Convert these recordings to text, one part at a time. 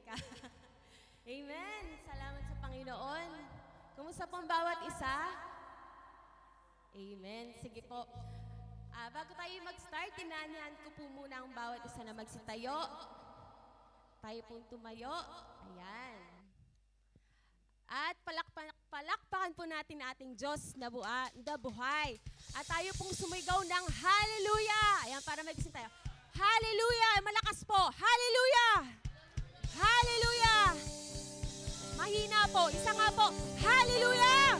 ka. Amen. Salamat sa Panginoon. Kumusta pong bawat isa? Amen. Sige po. Bago tayo mag-start, tinanyahan ko po muna ang bawat isa na magsitayo. Tayo pong tumayo. Ayan. At palakpakan po natin ating Diyos na buhay. At tayo pong sumigaw ng Hallelujah! Ayan, para magising tayo. Hallelujah! Malakas po! Hallelujah! Hallelujah! Mahina po. Isa nga po. Hallelujah!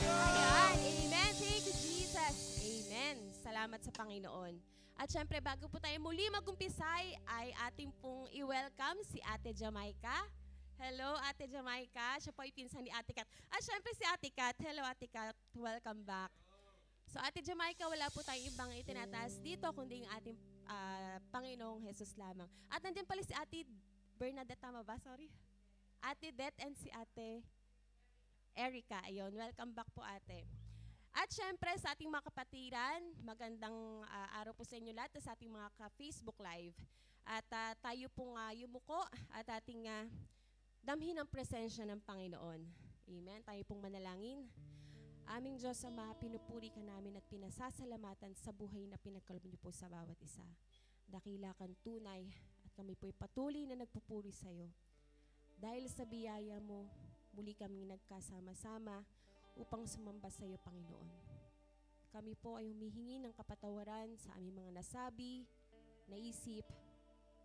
Ayan. Amen. Thank you, Jesus. Amen. Salamat sa Panginoon. At syempre, bago po tayo muli mag-umpisay, ay ating pong i-welcome si Ate Jamaica. Hello, Ate Jamaica. Siya po ay pinsan ni Ate Kat. At syempre si Ate Kat. Hello, Ate Kat. Welcome back. So, Ate Jamaica, wala po tayong ibang itinataas dito, kundi yung ating Panginoong Jesus lamang. At nandiyan pala si Ate Bernadette, tama ba? Sorry. Ate Det and si Ate Erica. Ayun, welcome back po, Ate. At syempre, sa ating mga kapatiran, magandang araw po sa inyo lahat sa ating mga ka-Facebook Live. At tayo pong yumuko at ating damhin ang presensya ng Panginoon. Amen. Tayo pong manalangin. Aming Diyos Ama, pinupuri ka namin at pinasasalamatan sa buhay na pinagkaloob niyo po sa bawat isa. Dakila kang tunay at kami po'y patuloy na nagpupuri sa iyo. Dahil sa biyaya mo, muli kaming nagkasama-sama upang sumamba sa iyo, Panginoon. Kami po ay humihingi ng kapatawaran sa aming mga nasabi, naisip,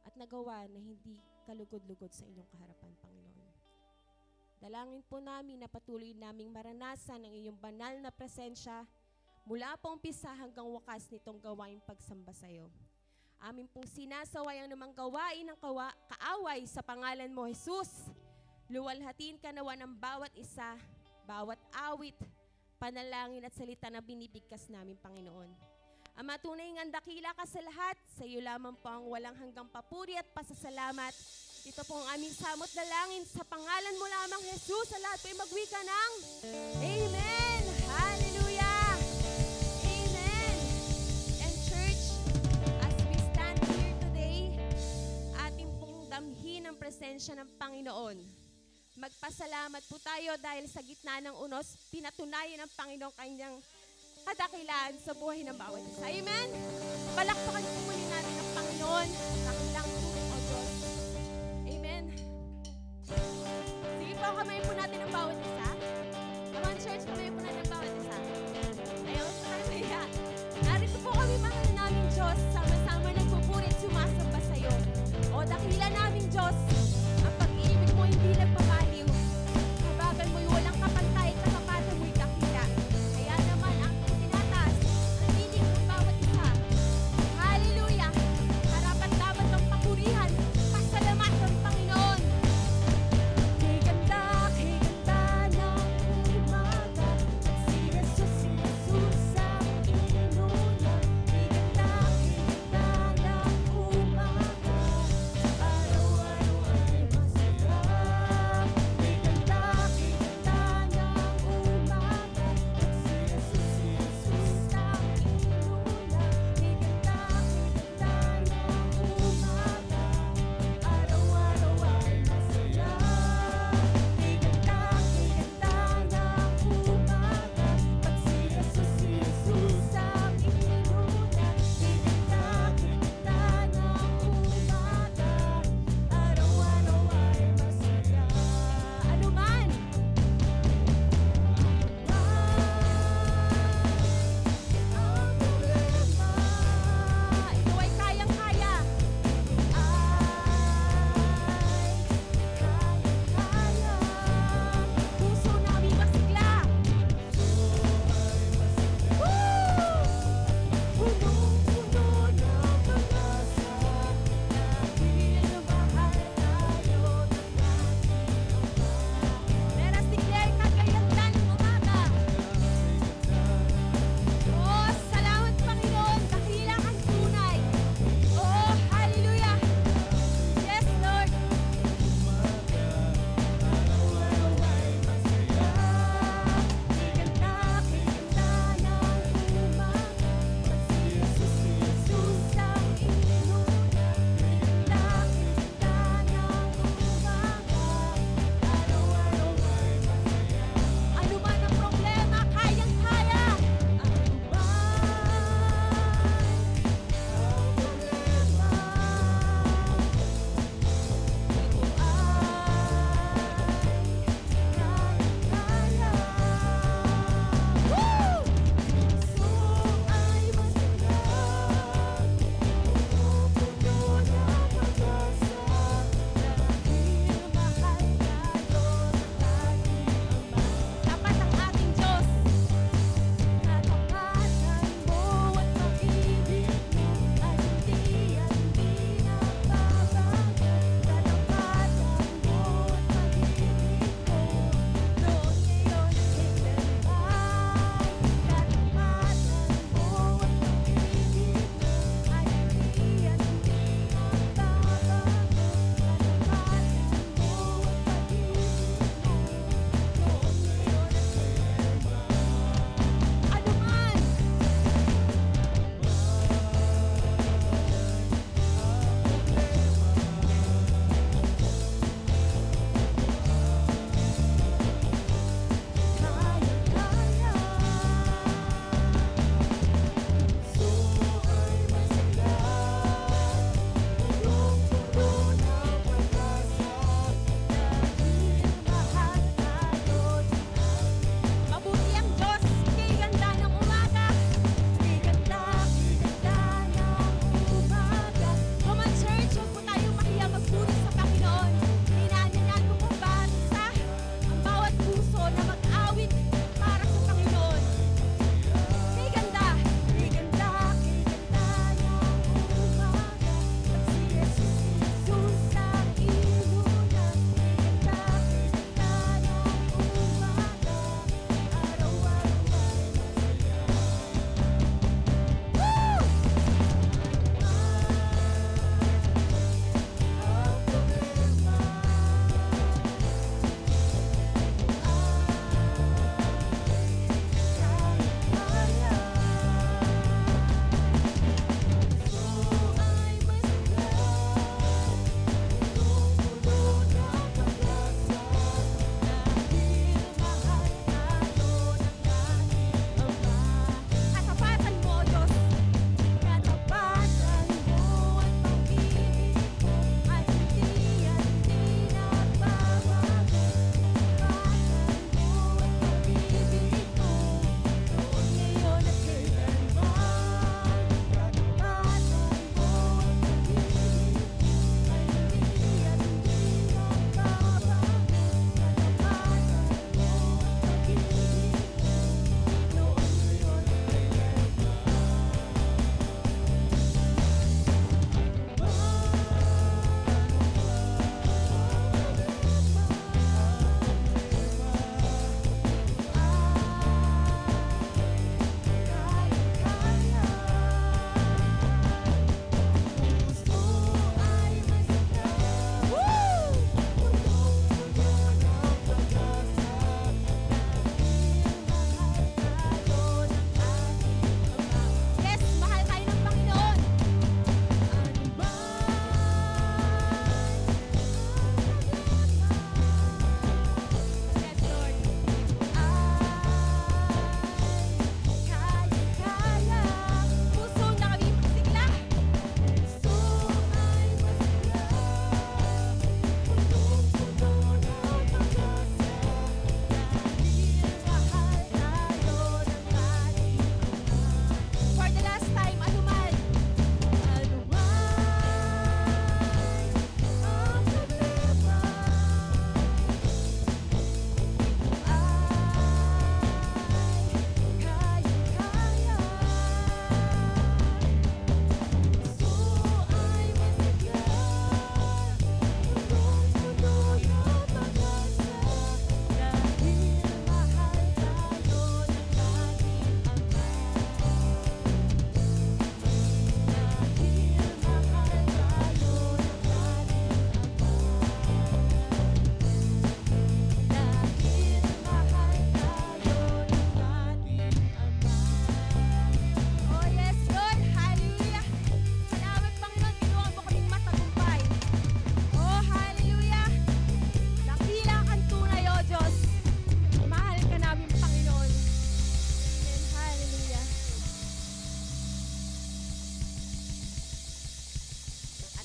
at nagawa na hindi kalugod-lugod sa inyong kaharapan, Panginoon. Dalangin po namin na patuloy naming maranasan ang iyong banal na presensya mula po umpisa hanggang wakas nitong gawaing pagsamba sa iyo. Amin pong sinasaway ang namang gawain ng kaaway sa pangalan mo, Jesus. Luwalhatiin ka nawa ng bawat isa, bawat awit, panalangin at salita na binibigkas namin, Panginoon. Ama, tunay ngang dakila ka sa lahat, sa iyo lamang po ang walang hanggang papuri at pasasalamat. Ito po ang aming samot dalangin sa pangalan mo lamang, Jesus. Sa lahat po'y magwika ng Amen! Hallelujah! Amen! And church, as we stand here today, ating pong damhin ang presensya ng Panginoon. Magpasalamat po tayo dahil sa gitna ng unos, pinatunayan ng Panginoon kanyang kadakilaan sa buhay ng bawat isa. Amen? Palakpakan po muli natin ang Panginoon. Dakilang po, O Diyos. Amen. Sige po, kamayin po natin ang bawat isa. Come on, church, kamayin po natin ang bawat isa. Ayaw, hallelujah. Narito po kami, mahal naming Diyos, sama-sama nagpupuri at sumasamba sa iyo. O dakila naming Diyos, ang pag-iibig mo hindi nagpapaliw. Kabagan mo'y walang kapantay, katapatan mo'y dakila. Kaya naman ang tinataas, ang tinig ng bawat isa. Hallelujah! Harapat-dapat ng papurihan, pasalamat ng Panginoon. Kay ganda ng umaga,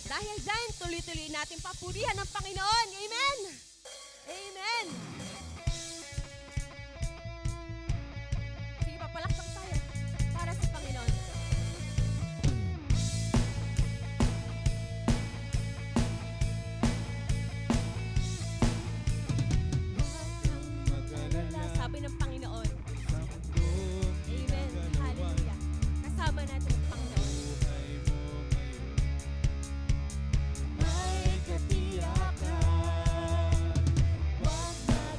Dahil dyan, tuloy-tuloy natin papurihan ng Panginoon. Amen! Amen! Sige, papalakpak tayo para sa Panginoon. Sabi ng Panginoon. Amen. Hallelujah. Kasama natin ang Panginoon. May katiyakan, wag na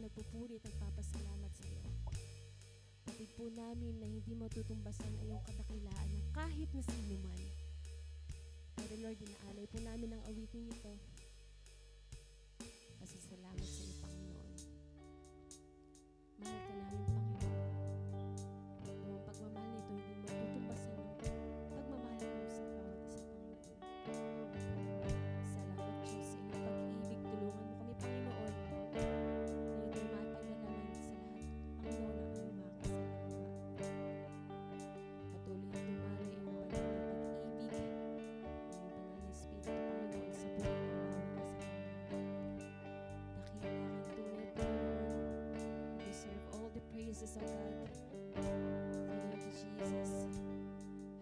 nagpupuri at nagpapasalamat sa iyo. Patid po namin na hindi matutumbasan ang iyong kadakilaan ng kahit na sino man. Pero Lord, dinaalay po namin ang awiting ito. Pasasalamat sa iyo, Panginoon. Mahal ka namin, Panginoon. Ang pagmamahal nito hindi matutumbasan ng pagmamahal mo sa bawat isa, Panginoon. Salamat, Diyos, sa iyong pag-ibig. Tulungan mo kami, Panginoon, na ito'y mapaglalaman sa lahat, Panginoon, ang aming mga kasalanan. Patuloy na tumalay ang banal na pag-ibig ng iyong banal na Espiritu, Panginoon, sa buhay ng bawat isa, Panginoon. Dakila kang tunay, Panginoon. You deserve all the praises of God. Thank you, Jesus.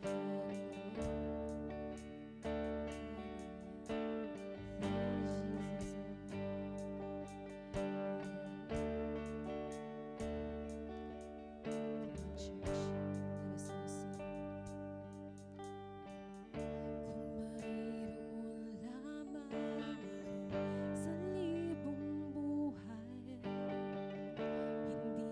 Hallelujah. Sa libong buhay, hindi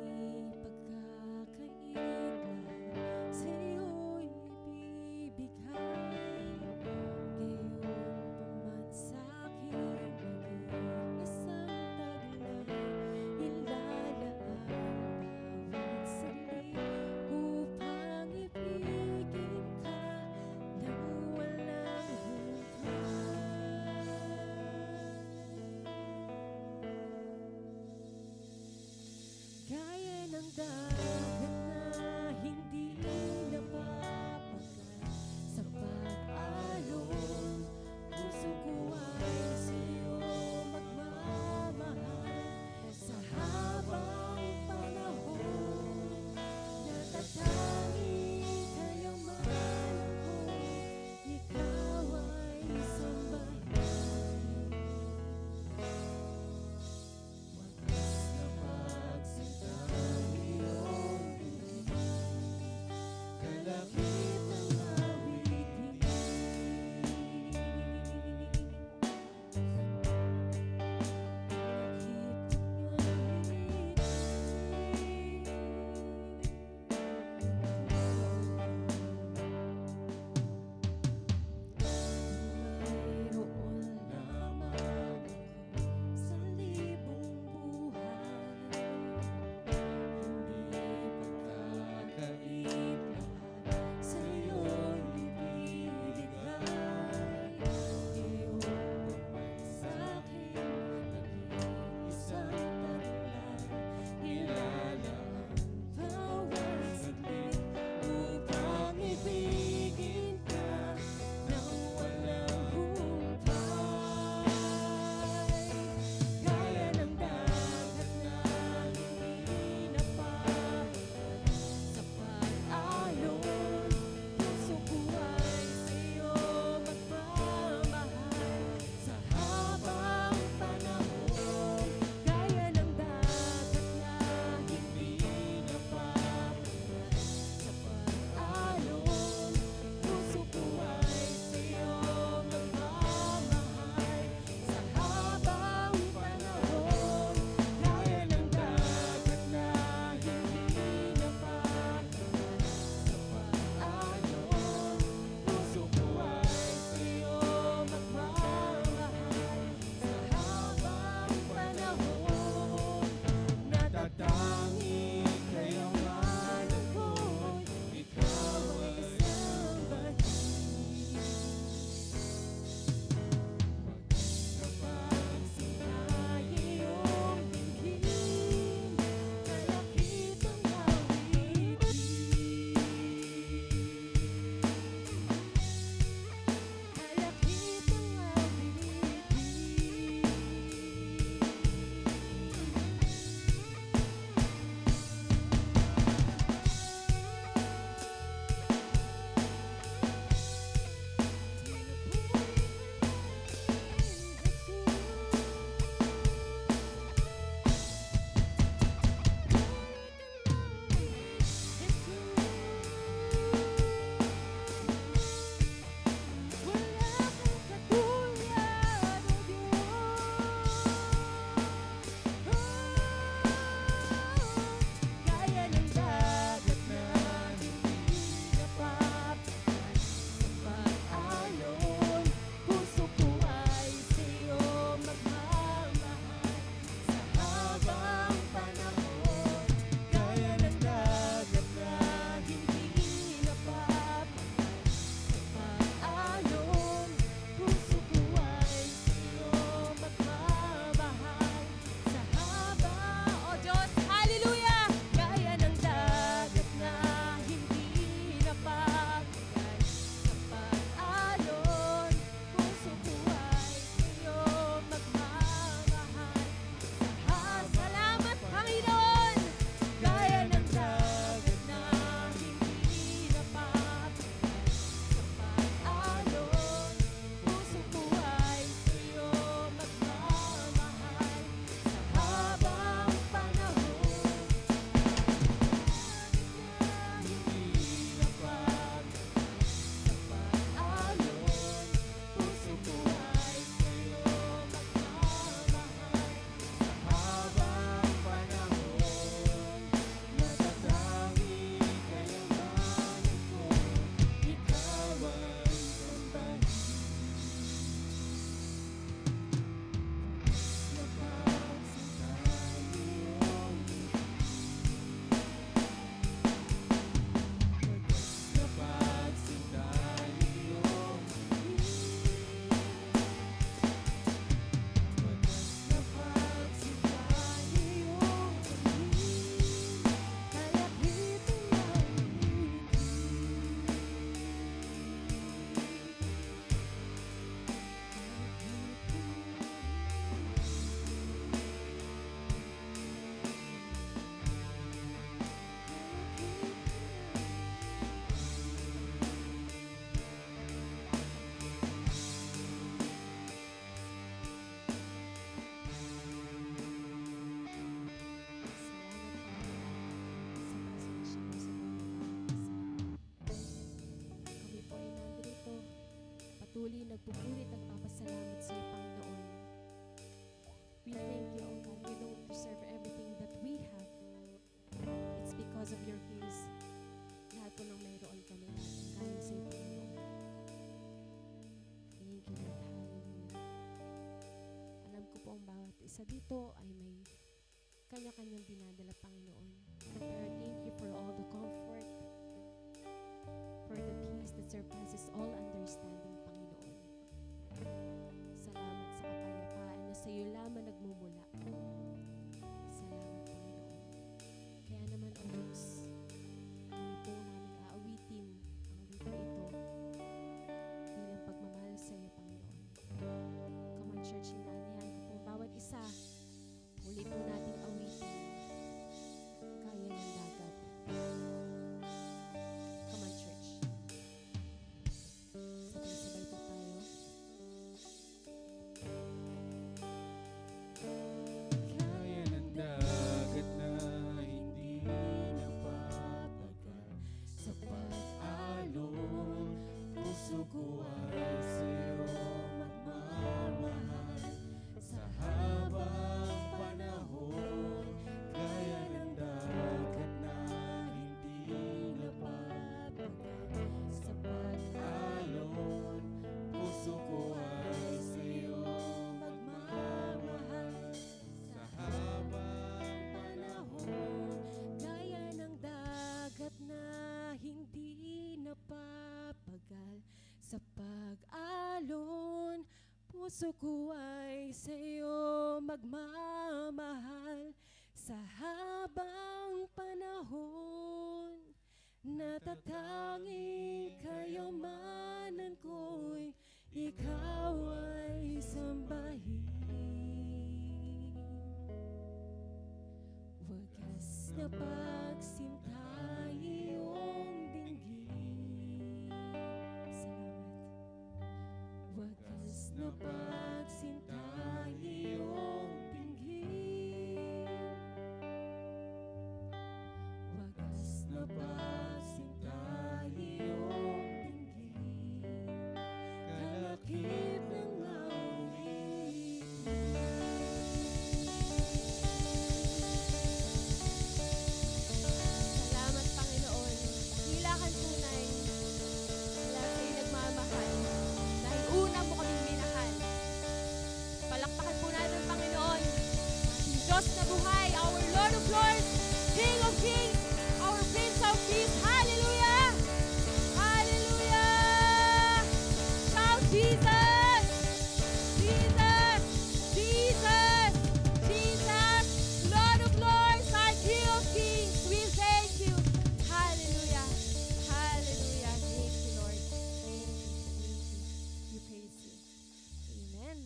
isa dito ay may kanya-kanyang dinadala, Panginoon. But thank you for all the comfort, for the peace that surpasses all understanding, Panginoon. Salamat sa kapayapaan na sa iyo lamang nagmumula. Salamat, Panginoon. Kaya naman, O Diyos, muli po namin aawitin ang wika ito bilang pagmamahal sa iyo, Panginoon. Come on, church, inanihan ko po bawat isa. Muli po nating awitin. Kaya ng dagat. Come on, church. Sabay-sabay po tayo. Kaya ng dagat na hindi napapagal sa pag-alon, puso ko ay sa'yo magmamahal sa habang panahon. Kaya ng dagat na hindi napapagal sa pag-alon, puso ko ay sa'yo magmamahal sa habang panahon. Gaya ng dagat na hindi napapagal sa pag-alon, puso ko ay sa'yo magmamahal sa habang panahon. Natatanging kayamanan ko'y ikaw ay sambahin. Wagas na pagsinta iyong dinggin. Salamat. Wagas na pagsinta iyong dinggin. Wagas na pagsinta iyong dinggin. Kalakip ng awit. Salamat, Panginoon. Hilakan tunay. Wala sa'yo nagmamahal. Dahil una mo kaming minahal. Palakpakan po natin, Panginoon. Ating Diyos na buhay, our Lord of Lords, King of Kings, our Prince of Peace. Hallelujah! Hallelujah! Shout Jesus! Jesus! Jesus! Jesus! Lord of Lords, our King of Kings, we thank you. Hallelujah! Hallelujah! Thank you, Lord. Thank you. We praise you. Amen.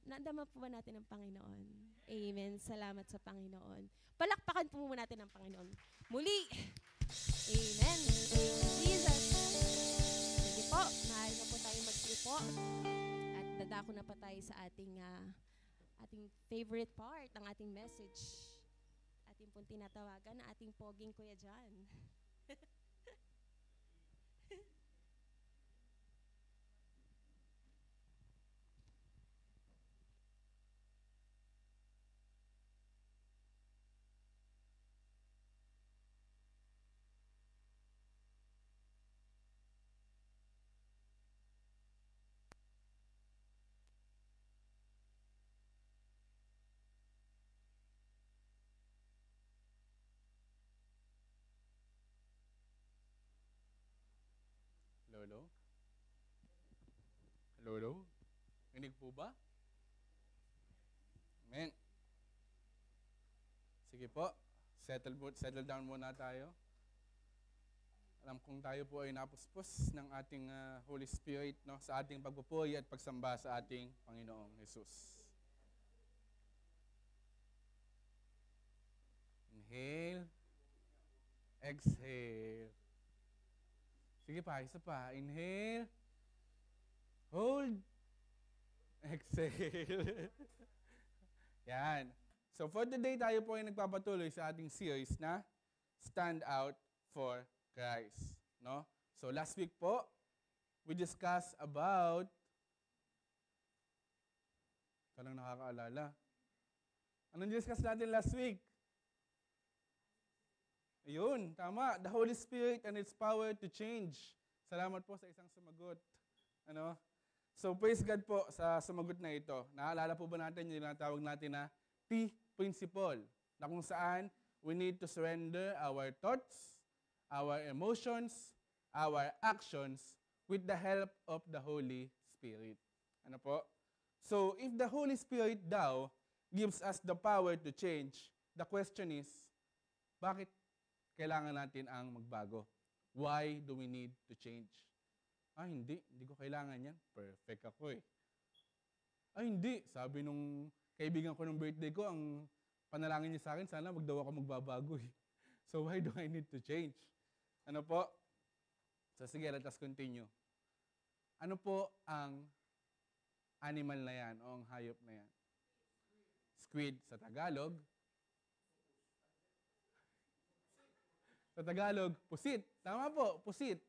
Nadama po ba natin ang Panginoon? Amen. Salamat sa Panginoon. Palakpakan po muna natin ang Panginoon. Muli. Amen. Thank you, Jesus. Sige po, maaari na po tayo magsipo. At dadako na pa tayo sa ating favorite part ng ating message. Ating pong tinatawagan na ating poging Kuya John. Lolo? Lolo? Rinig po ba? Amen. Sige po, settle down muna tayo. Alam kong tayo po ay napuspos ng ating Holy Spirit, no, sa ating pagpupuri at pagsamba sa ating Panginoong Jesus. Inhale. Exhale. Sige pa, isa pa. Inhale. Hold. Exhale. Yan. So for today, tayo po ay nagpapatuloy sa ating series na Stand Out for Christ. No? So last week po, we discussed about, ito lang nakakaalala. Anong discuss natin last week? Ayun, tama. The Holy Spirit and its power to change. Salamat po sa isang sumagot. Ano? So praise God po sa sumagot na ito. Naalala po ba natin yung tinatawag natin na P principle, na kung saan we need to surrender our thoughts, our emotions, our actions with the help of the Holy Spirit. Ano po? So if the Holy Spirit daw gives us the power to change, the question is, bakit kailangan natin ang magbago? Why do we need to change? Hindi ko kailangan yan. Perfect ako eh. Hindi. Sabi nung kaibigan ko ng birthday ko, ang panalangin niya sa akin, sana wag daw ako magbabago eh. So why do I need to change? Ano po? So sige, let us continue. Ano po ang animal na yan o ang hayop na yan? Squid sa Tagalog. Sa Tagalog, pusit. Tama po, pusit.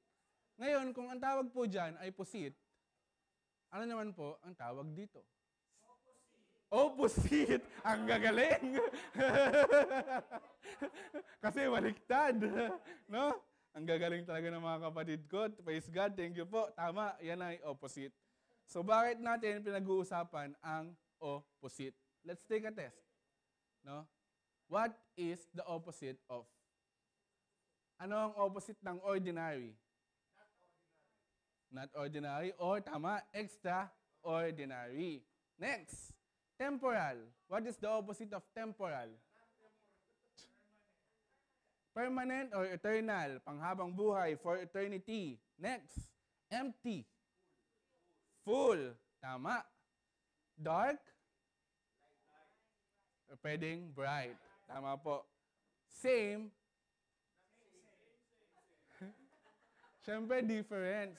Ngayon, kung ang tawag po dyan ay pusit, ano naman po ang tawag dito? Opposite. Ang gagaling. Kasi baliktad. No? Ang gagaling talaga ng mga kapatid ko. Praise God. Thank you po. Tama. Yan ay opposite. So, bakit natin pinag-uusapan ang opposite? Let's take a test. No? What is the opposite of? Ano ang opposite ng ordinary? Not ordinary or tama, extraordinary. Next, temporal. What is the opposite of temporal? Permanent or eternal, panghabang buhay, for eternity. Next, empty. Full, tama. Dark? Or pwedeng bright. Tama po. Same. Siyempre, different.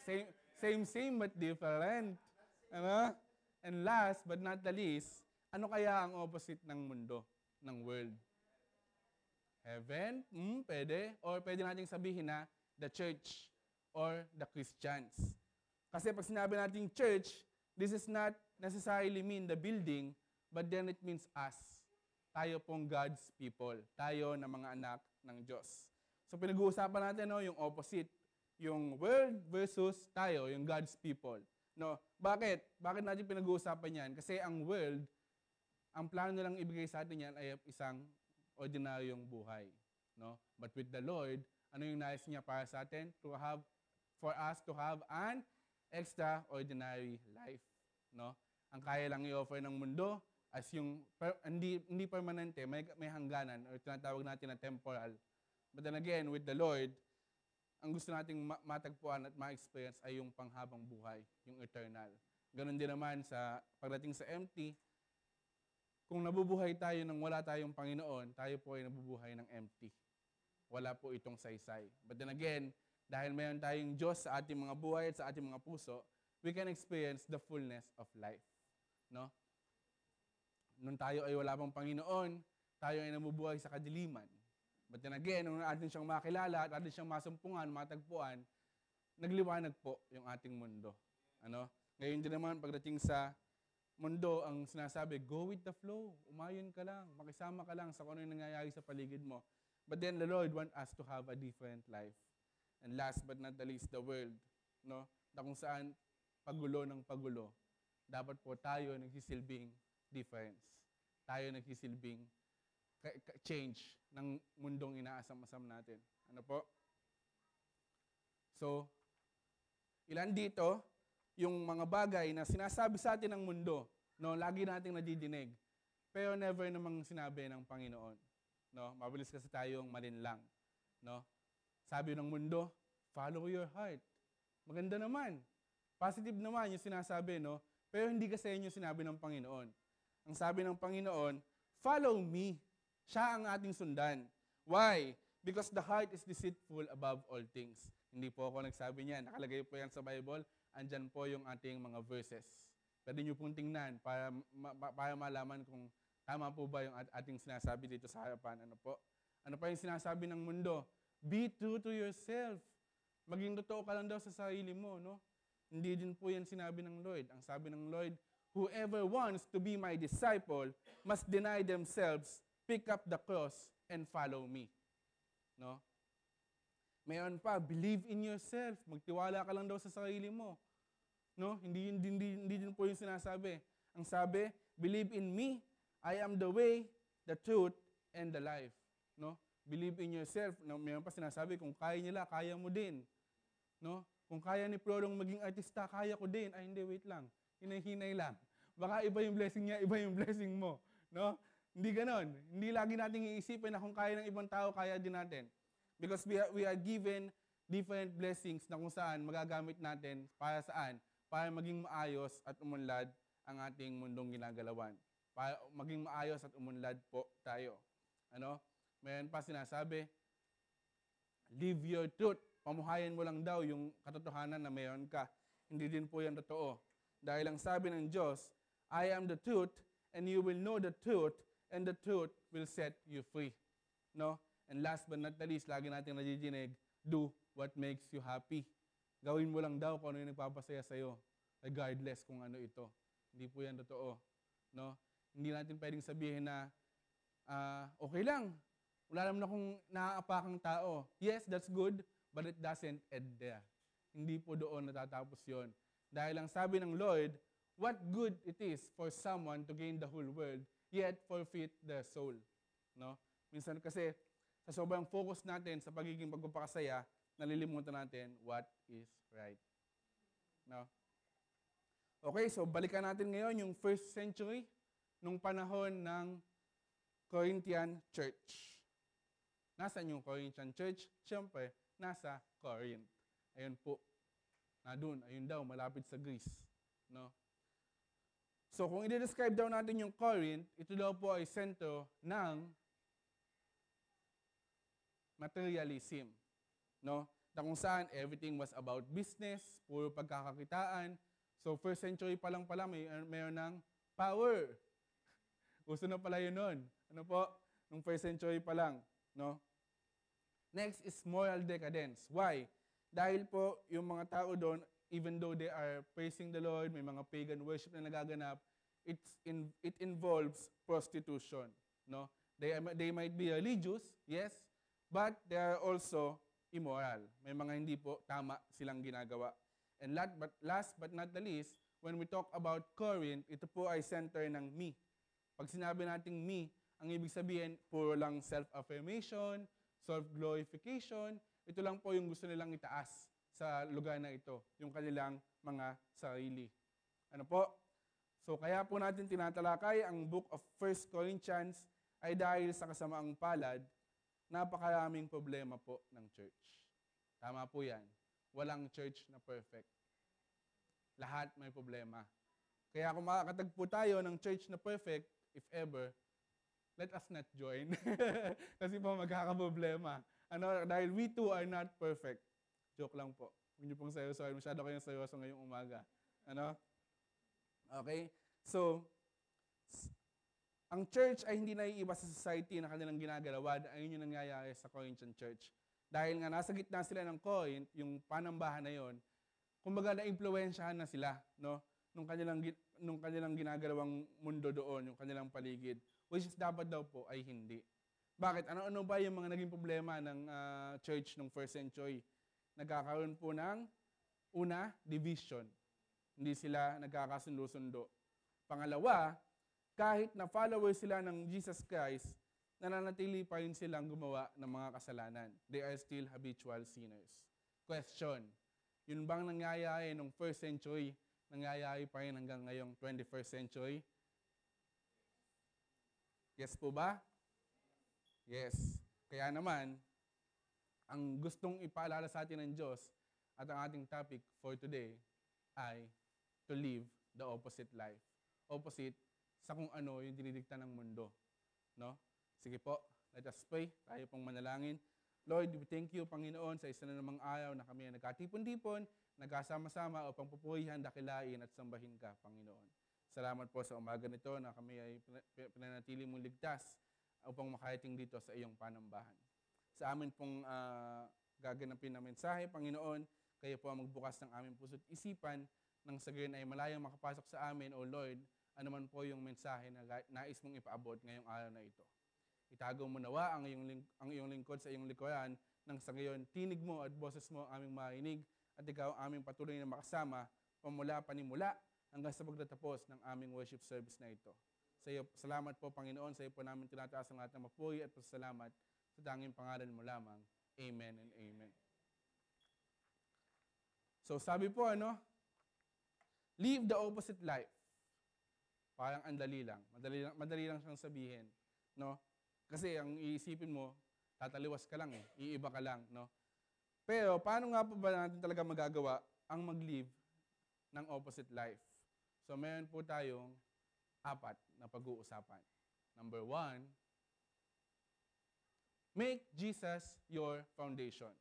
Same but different. Ano? And last but not the least, ano kaya ang opposite ng mundo, ng world? Heaven? Pwede. Or pwede nating sabihin na the church or the Christians. Kasi pag sinabi nating church, this is not necessarily mean the building, but then it means us. Tayo pong God's people. Tayo na mga anak ng Diyos. So pinag-uusapan natin yung opposite. Yung world versus tayo, yung God's people. No? Bakit? Bakit natin pinag-uusapan yan? Kasi ang world, ang plano nilang ibigay sa atin yan ay isang ordinaryong buhay. No? But with the Lord, ano yung nais niya para sa atin? For us to have an extraordinary life. No? Ang kaya lang i-offer ng mundo as yung hindi permanente, may hangganan or tinatawag natin na temporal. But then again, with the Lord, ang gusto nating matagpuan at ma-experience ay yung panghabang buhay, yung eternal. Ganon din naman sa pagdating sa empty, kung nabubuhay tayo nang wala tayong Panginoon, tayo po ay nabubuhay ng empty. Wala po itong saysay. But then again, dahil mayroon tayong Diyos sa ating mga buhay at sa ating mga puso, we can experience the fullness of life. No? Nung tayo ay wala pang Panginoon, tayo ay nabubuhay sa kadiliman. But then again, nung atin siyang makilala at atin siyang masumpungan, matagpuan, nagliwanag po yung ating mundo. Ano? Ngayon din naman, pagdating sa mundo, ang sinasabi, go with the flow. Umayon ka lang, makisama ka lang sa kung ano yung nangyayari sa paligid mo. But then the Lord wants us to have a different life. And last but not the least, the world. No? Na kung saan pagulo ng pagulo, dapat po tayo nagsisilbing difference. Tayo nagsisilbing change ng mundong inaasam-asam natin. Ano po? So, ilan dito yung mga bagay na sinasabi sa atin ng mundo, no, lagi nating nadidinig, pero never namang sinabi ng Panginoon. No? Mabilis kasi tayong malinlang. No? Sabi ng mundo, follow your heart. Maganda naman. Positive naman yung sinasabi, no? Pero hindi kasi yun yung sinabi ng Panginoon. Ang sabi ng Panginoon, follow me. Siya ang ating sundan. Why? Because the heart is deceitful above all things. Hindi po ako nagsabi niyan. Nakalagay po yan sa Bible. Andyan po yung ating mga verses. Pwede nyo pong tingnan para malaman kung tama po ba yung ating sinasabi dito sa harapan. Ano po? Ano pa yung sinasabi ng mundo? Be true to yourself. Maging totoo ka lang daw sa sarili mo, no? Hindi din po yan sinabi ng Lord. Ang sabi ng Lord, whoever wants to be my disciple must deny themselves, pick up the cross, and follow me. No? Mayroon pa, believe in yourself. Magtiwala ka lang daw sa sarili mo. No? Hindi din po yung sinasabi. Ang sabi, believe in me, I am the way, the truth, and the life. No? Believe in yourself. No, mayroon pa sinasabi, kung kaya nila, kaya mo din. No? Kung kaya ni Florong maging artista, kaya ko din. Ay, hindi, wait lang. Hinay-hinay lang. Baka iba yung blessing niya, iba yung blessing mo. No? Hindi ganon. Hindi lagi nating iisipin na kung kaya ng ibang tao, kaya din natin. Because we are given different blessings na kung saan magagamit natin para saan? Para maging maayos at umunlad ang ating mundong ginagalawan. Para maging maayos at umunlad po tayo. Ano? Mayroon pa sinasabi, live your truth. Pamuhayan mo lang daw yung katotohanan na mayroon ka. Hindi din po yan totoo. Dahil ang sabi ng Diyos, I am the truth, and you will know the truth, and the truth will set you free. No? And last but not the least, lagi natin nadidinig, do what makes you happy. Gawin mo lang daw kung ano yung nagpapasaya sa'yo, regardless kung ano ito. Hindi po yan totoo. No? Hindi natin pwedeng sabihin na, okay lang, wala naman akong naaapakang tao. Yes, that's good, but it doesn't end there. Hindi po doon natatapos yon. Dahil ang sabi ng Lord, what good it is for someone to gain the whole world, yet forfeit their soul. No? Minsan kasi, sa sobrang focus natin sa pagiging pagpapakasaya, nalilimutan natin what is right. No? Okay, so balikan natin ngayon yung first century, nung panahon ng Corinthian Church. Nasaan yung Corinthian Church? Siyempre, nasa Corinth. Ayun po. Doon, ayun daw, malapit sa Greece. No? So, kung i-describe daw natin yung Corinth, ito daw po ay sentro ng materialism. No? Na kung saan everything was about business, puro pagkakakitaan. So, first century pa lang pala, mayroon ng power. Gusto na pala yun nun. Ano po? Nung first century pa lang. No? Next is moral decadence. Why? Dahil po, yung mga tao doon, even though they are praising the Lord, may mga pagan worship na nagaganap, it involves prostitution. No? They might be religious, yes, but they are also immoral. May mga hindi po tama silang ginagawa. And last but not the least, when we talk about Corinth, ito po ay center ng me. Pag sinabi nating me, ang ibig sabihin, puro lang self-affirmation, self-glorification, ito lang po yung gusto nilang itaas sa lugar na ito, yung kanilang mga sarili. Ano po? So kaya po natin tinatalakay ang book of 1 Corinthians ay dahil sa kasamaang palad, napakaraming problema po ng church. Tama po yan. Walang church na perfect. Lahat may problema. Kaya kung makakatagpo tayo ng church na perfect, if ever, let us not join. Kasi po magkakaproblema. Dahil we too are not perfect. Joke lang po. Huwag niyo pong seryoso. Masyado kayong seryoso ngayong umaga. Okay? So, ang church ay hindi naiiba sa society na kanilang ginagalawan. Ayun yung nangyayari sa Corinthian church. Dahil nga nasa gitna sila ng Corinth, yung panambahan na yon, kumbaga na-impluwensyahan na sila, no? Nung kanilang ginagalawang mundo doon, yung kanilang paligid. Which is dapat daw po ay hindi. Bakit? Ano ba yung mga naging problema ng church nung first century? Nagkakaroon po ng una, division. Hindi sila nagkakasundo-sundo. Pangalawa, kahit na follower sila ng Jesus Christ, nananatili pa rin silang gumawa ng mga kasalanan. They are still habitual sinners. Question, yun bang nangyayari nung first century, nangyayari pa rin hanggang ngayong 21st century? Yes po ba? Yes. Kaya naman, ang gustong ipaalala sa atin ng Diyos at ang ating topic for today ay to live the opposite life. Opposite sa kung ano yung dinidikta ng mundo. No? Sige po, let us pray. Tayo pong manalangin. Lord, we thank you, Panginoon, sa isa na namang araw na kami ay nagkatipon-tipon, nagkasama-sama upang pupurihan, dakilain at sambahin ka, Panginoon. Salamat po sa umaga nito na kami ay pinanatili mong ligtas upang makarating dito sa iyong panambahan. Sa amin pong gaganapin na mensahe, Panginoon, kayo po ang magbukas ng aming puso't isipan nang sa gayon ay malayang makapasok sa amin, O Lord, anuman po yung mensahe na nais mong ipaabot ngayong araw na ito. Itago mo nawa ang iyong lingkod sa iyong likuran nang sa gayon tinig mo at boses mo ang aming marinig at ikaw ang aming patuloy na makasama panimula hanggang sa pagtatapos ng aming worship service na ito. Sa iyo, salamat po, Panginoon. Sa iyo po namin tinataas ang lahat ng mapuri at pasalamat sa tanging pangalan mo lamang. Amen and amen. So sabi po, live the opposite life. Parang andali lang. Madali lang siyang sabihin. No? Kasi ang iisipin mo, tataliwas ka lang iiba ka lang. No? Pero paano nga po ba natin talaga magagawa ang mag-live ng opposite life? So meron po tayong 4 na pag-uusapan. Number 1, make Jesus your foundation.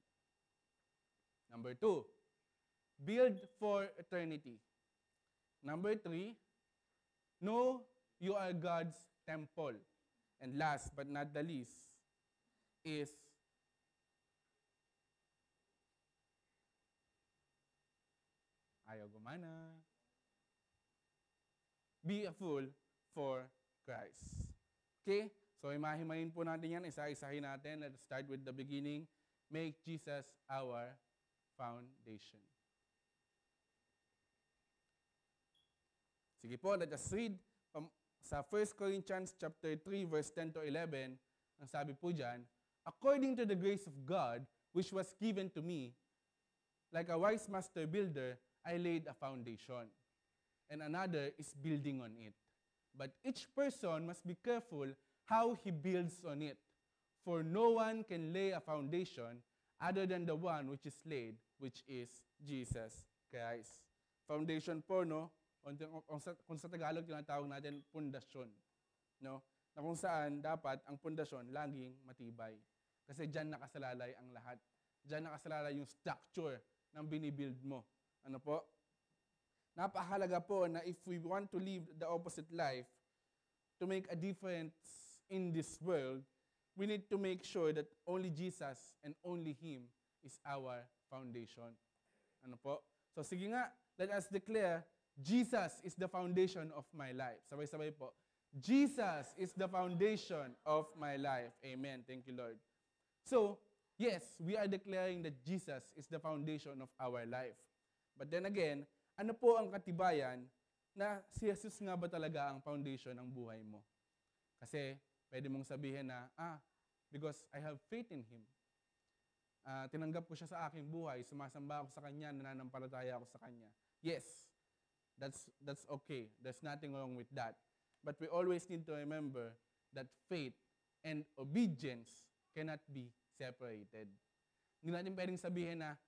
Number 2, build for eternity. Number 3, know you are God's temple. And last but not the least is ayaw gumana. Be a fool for Christ. Okay? So, imahimayin po natin yan. Isa-isahin natin. Let's start with the beginning. Make Jesus our foundation. Sige po, let us read sa 1 Corinthians chapter 3, verse 10 to 11. Ang sabi po dyan, according to the grace of God, which was given to me, like a wise master builder, I laid a foundation, and another is building on it. But each person must be careful how he builds on it. For no one can lay a foundation other than the one which is laid, which is Jesus Christ. Foundation po, kung sa Tagalog tinatawag natin pundasyon. No? Na kung saan dapat ang pundasyon laging matibay. Kasi diyan nakasalalay ang lahat. Diyan nakasalalay yung structure ng binibuild mo. Ano po? Napakahalaga po na if we want to live the opposite life, to make a difference in this world, we need to make sure that only Jesus and only Him is our foundation. Ano po? So sige nga, let us declare, Jesus is the foundation of my life. Sabay-sabay po. Jesus is the foundation of my life. Amen. Thank you, Lord. So, yes, we are declaring that Jesus is the foundation of our life. But then again, ano po ang katibayan na si Jesus nga ba talaga ang foundation ng buhay mo? Kasi pwede mong sabihin na, because I have faith in Him. Tinanggap ko siya sa aking buhay, sumasamba ako sa Kanya, nananampalataya ako sa Kanya. Yes, that's okay. There's nothing wrong with that. But we always need to remember that faith and obedience cannot be separated. Hindi natin pwedeng sabihin na,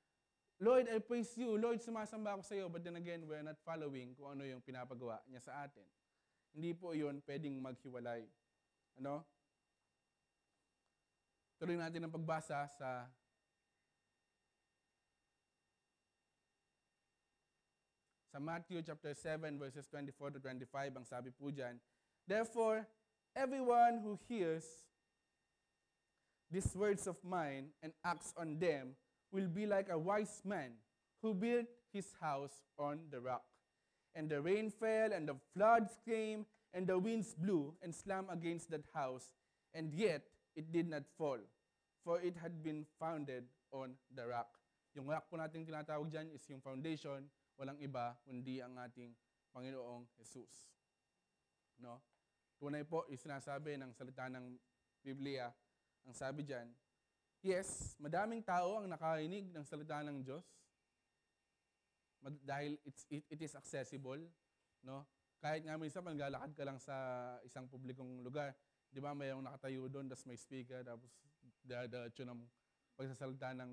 Lord, I praise you. Lord, sumasamba ako sa iyo. But then again, we're not following kung ano yung pinapagawa niya sa atin. Hindi po yun pwedeng maghiwalay. Ano? Tuloy natin ang pagbasa sa Matthew chapter 7 verses 24 to 25, ang sabi po diyan, therefore, everyone who hears these words of mine and acts on them will be like a wise man who built his house on the rock. And the rain fell, and the floods came, and the winds blew and slammed against that house, and yet it did not fall, for it had been founded on the rock. Yung rock po natin tinatawag dyan is yung foundation, walang iba kundi ang ating Panginoong Jesus. No? Tunay po, yung sinasabi ng salita ng Biblia, ang sabi dyan, yes, madaming tao ang nakarinig ng salita ng Diyos dahil it is accessible. No? Kahit nga minsan, maglalakad ka lang sa isang publikong lugar, di ba, mayroong nakatayo doon, tapos may speaker, tapos diretso ng pagsasalita ng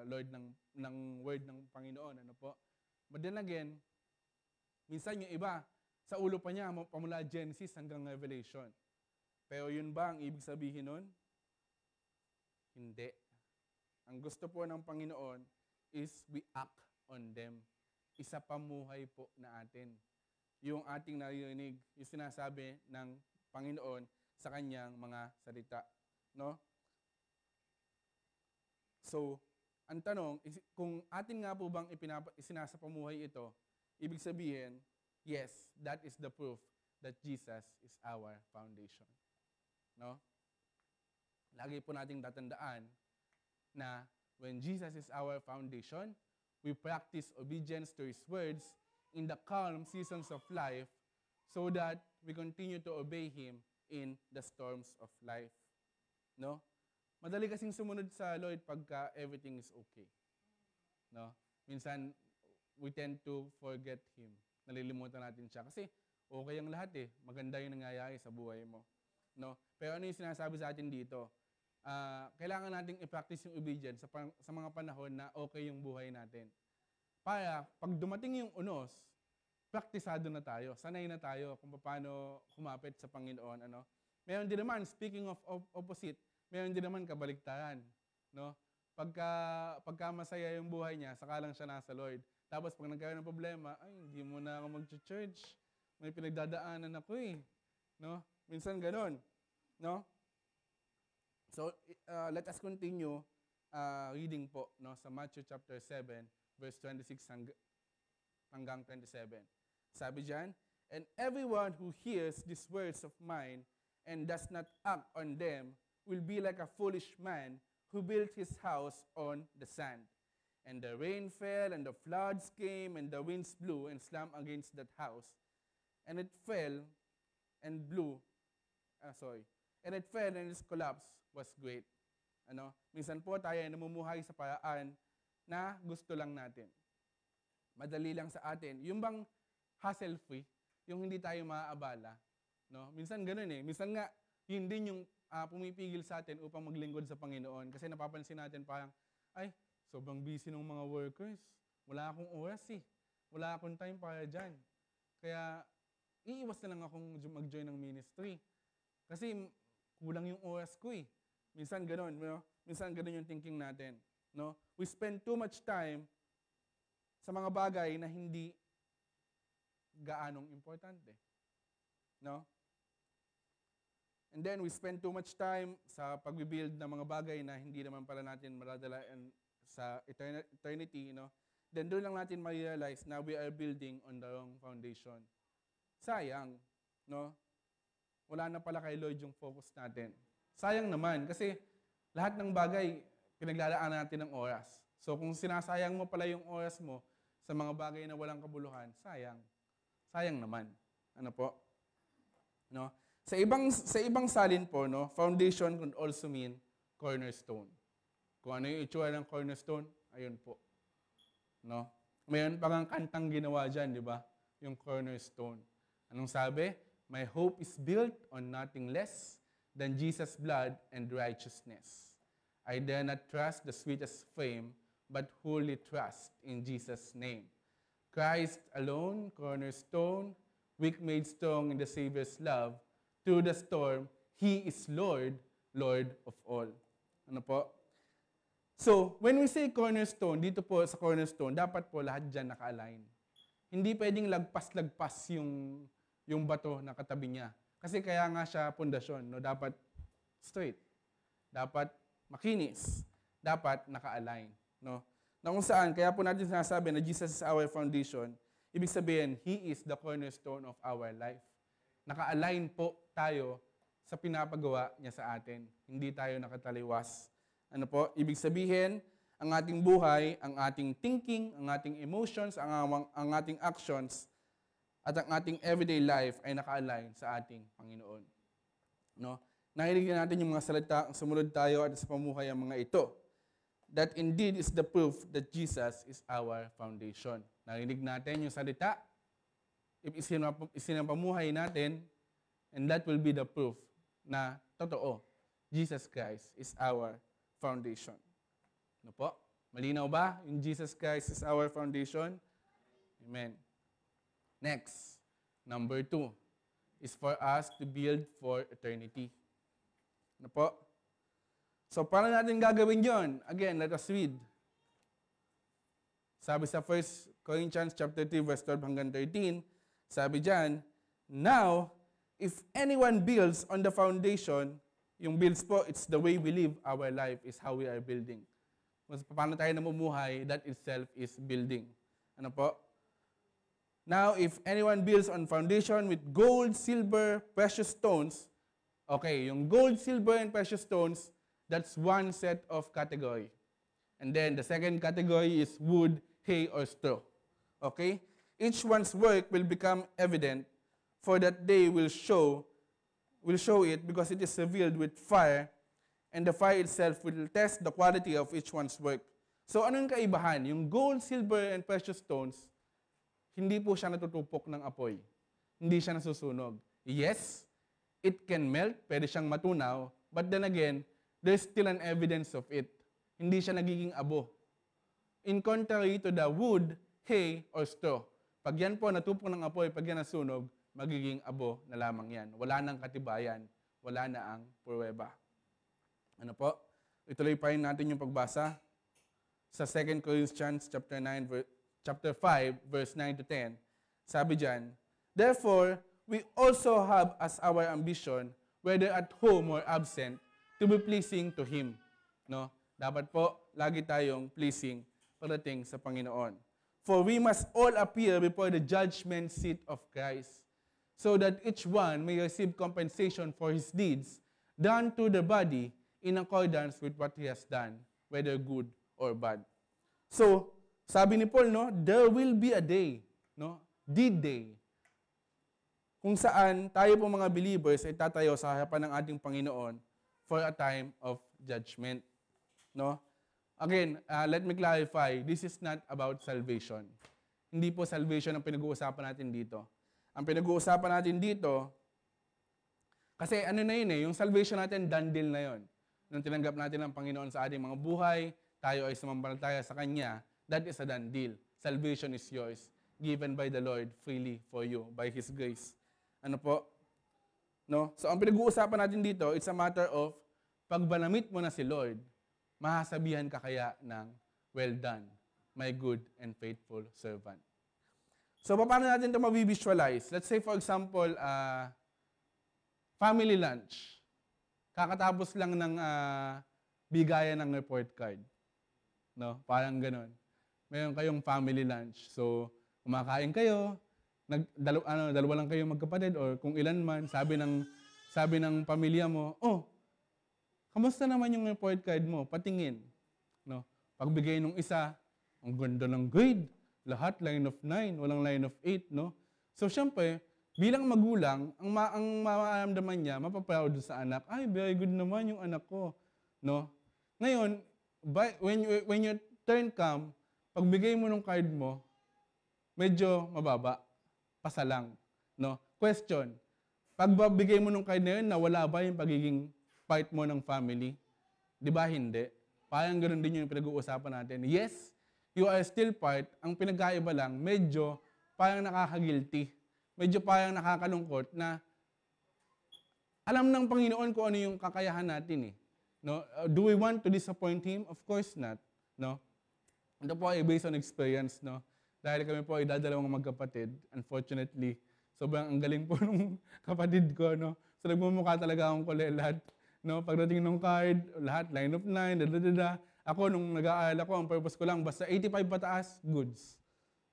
Lord, ng word ng Panginoon. Ano po? But then again, minsan yung iba, sa ulo pa niya, pamula Genesis hanggang Revelation. Pero yun ba ang ibig sabihin nun? Hindi. Ang gusto po ng Panginoon is we act on them. Isa pamuhay po na atin. Yung ating naririnig, yung sinasabi ng Panginoon sa kanyang mga salita. No? So, ang tanong, kung atin nga po bang isinasapamuhay ito, ibig sabihin, yes, that is the proof that Jesus is our foundation. No? Lagi po nating tatandaan na when Jesus is our foundation, we practice obedience to His words in the calm seasons of life so that we continue to obey Him in the storms of life. No? Madali kasing sumunod sa Lord pagka everything is okay. No? Minsan, we tend to forget Him. Nalilimutan natin siya. Kasi okay ang lahat eh. Maganda yung nangyayari sa buhay mo. No? Pero ano yung sinasabi sa atin dito? Kailangan nating i-practice yung obedience sa mga panahon na okay yung buhay natin. Para pag dumating yung unos, praktisado na tayo, sanay na tayo kung paano kumapit sa Panginoon. Ano? Meron din naman, speaking of opposite, meron din naman kabaliktaran. No? Pagka masaya yung buhay niya, saka lang siya nasa Lord. Tapos pag nagkaroon ng problema, ay, hindi mo na ako mag-church. May pinagdadaanan ako eh. No? Minsan ganun. No? So, let us continue reading po no, sa Matthew chapter 7, verse 26 hanggang 27. Sabi dyan, "And everyone who hears these words of mine and does not act on them will be like a foolish man who built his house on the sand. And the rain fell, and the floods came, and the winds blew and slammed against that house. And it fell and its collapse was great." Ano? Minsan po tayo ay namumuhay sa paraan na gusto lang natin. Madali lang sa atin. Yung bang hassle-free, yung hindi tayo maaabala. No? Minsan ganun eh. Minsan nga, yun din yung pumipigil sa atin upang maglingkod sa Panginoon. Kasi napapansin natin parang, ay, sobrang busy ng mga workers. Wala akong oras eh. Wala akong time para dyan. Kaya, iiwas na lang akong mag-join ng ministry. Kasi, kulang yung oras ko eh. Minsan ganun, no? Minsan ganun yung thinking natin. No? We spend too much time sa mga bagay na hindi gaanong importante. No? And then we spend too much time sa pag-build ng mga bagay na hindi naman pala natin maradalain sa eternity, no? Then doon lang natin ma-realize na we are building on the wrong foundation. Sayang, no? Wala na pala kay Lord yung focus natin. Sayang naman kasi lahat ng bagay pinaglalaanan natin ng oras. So kung sinasayang mo pala yung oras mo sa mga bagay na walang kabuluhan, sayang. Sayang naman. Ano po? No? Sa ibang salin po, no, foundation could also mean cornerstone. Kung ano yung itsura ng cornerstone, ayun po. No? Mayroon pa kang kantang ginawa dyan, di ba? Yung cornerstone. Anong sabi? "My hope is built on nothing less than Jesus' blood and righteousness. I dare not trust the sweetest fame, but wholly trust in Jesus' name. Christ alone, cornerstone, weak made strong in the Savior's love. Through the storm, He is Lord, Lord of all." Ano po? So, when we say cornerstone, dito po sa cornerstone, dapat po lahat dyan naka-align. Hindi pwedeng lagpas-lagpas yung bato na katabi niya. Kasi kaya nga siya pundasyon, no? Dapat straight. Dapat makinis. Dapat naka-align. No? Na kung saan, kaya po natin sinasabi na Jesus is our foundation, ibig sabihin, He is the cornerstone of our life. Naka-align po tayo sa pinapagawa niya sa atin. Hindi tayo nakataliwas. Ano po? Ibig sabihin, ang ating buhay, ang ating thinking, ang ating emotions, ang ating actions, at ang ating everyday life ay naka-align sa ating Panginoon. No? Narinig natin yung mga salita, sumunod tayo at sa pamuhay ang mga ito. That indeed is the proof that Jesus is our foundation. Narinig natin yung salita, isinapamuhay natin, and that will be the proof na totoo, Jesus Christ is our foundation. Ano po? Malinaw ba? Yung Jesus Christ is our foundation? Amen. Next, number 2, is for us to build for eternity. Ano po? So, paano natin gagawin yon? Again, let us read. Sabi sa 1 Corinthians chapter 3, verse 12 hanggang 13, sabi dyan, "Now, if anyone builds on the foundation," yung builds po, it's the way we live our life, is how we are building. Kung paano tayo namumuhay, that itself is building. Ano po? "Now, if anyone builds on foundation with gold, silver, precious stones," okay, yung gold, silver, and precious stones, that's one set of category. And then, the second category is wood, hay, or straw. Okay? Each one's work will become evident, for that day will show it because it is revealed with fire, and the fire itself will test the quality of each one's work. So ano yung kaibahan? Yung gold, silver, and precious stones, hindi po siya natutupok ng apoy. Hindi siya nasusunog. Yes, it can melt, pwede siyang matunaw, but then again, there's still an evidence of it. Hindi siya nagiging abo. In contrary to the wood, hay, or straw. Pag yan po natupok ng apoy, pag yan nasunog, magiging abo na lamang yan. Wala nang katibayan, wala na ang pruweba. Ano po? Ituloy pa rin natin yung pagbasa sa 2 Corinthians chapter 5, verse 9 to 10. Sabi dyan, therefore, we also have as our ambition, whether at home or absent, to be pleasing to Him. No? Dapat po, lagi tayong pleasing pagdating sa Panginoon. For we must all appear before the judgment seat of Christ, so that each one may receive compensation for his deeds done to the body in accordance with what he has done, whether good or bad. So, sabi ni Paul, no, there will be a day, no, the day, kung saan tayo po mga believers ay tatayo sa harapan ng ating Panginoon for a time of judgment. No? Again, let me clarify, this is not about salvation. Hindi po salvation ang pinag-uusapan natin dito. Ang pinag-uusapan natin dito, kasi ano na yun yung salvation natin, done deal na yun. Nung tinanggap natin ang Panginoon sa ating mga buhay, tayo ay sumampalataya sa Kanya, that is a done deal. Salvation is yours, given by the Lord freely for you, by His grace. Ano po? No? So ang pinag-uusapan natin dito, it's a matter of, pag banamit mo na si Lord, masasabihan ka kaya ng, well done, my good and faithful servant. So, paano natin ito mabivisualize? Let's say, for example, family lunch. Kakatapos lang ng bigayan ng report card. No? Parang ganun. Mayroon kayong family lunch. So, kumakain kayo, dalawa lang kayo magkapatid, or kung ilan man, sabi ng pamilya mo, oh, kamusta naman yung report card mo? Patingin. No? Pagbigay nung isa, ang ganda ng grade. Lahat line of 9, walang line of 8. No? So, syempre, bilang magulang, ang mararamdaman niya, mapaproud sa anak, ay, very good naman yung anak ko. No? Ngayon, when your turn come, pagbigay mo ng card mo, medyo mababa. Pasa lang. No? Question, pagbigay mo ng card na yun, nawala ba yung pagiging part mo ng family? Di ba hindi? Parang ganoon din yung pinag-uusapan natin. Yes, you are still part. Ang pinagkaiba lang, medyo parang nakaka-guilty. Medyo parang nakakalungkot na alam ng Panginoon kung ano yung kakayahan natin. No? Do we want to disappoint Him? Of course not. No? Ito po ay based on experience. No? Dahil kami po ay dadalawang magkapatid. Unfortunately, sobrang ang galing po nung kapatid ko. No? So nagmumukha talaga akong kulelat. No, pagdating ng card, lahat, line of 9, Ako, nung nag-aaral ako, ang purpose ko lang, basta 85 pataas, goods.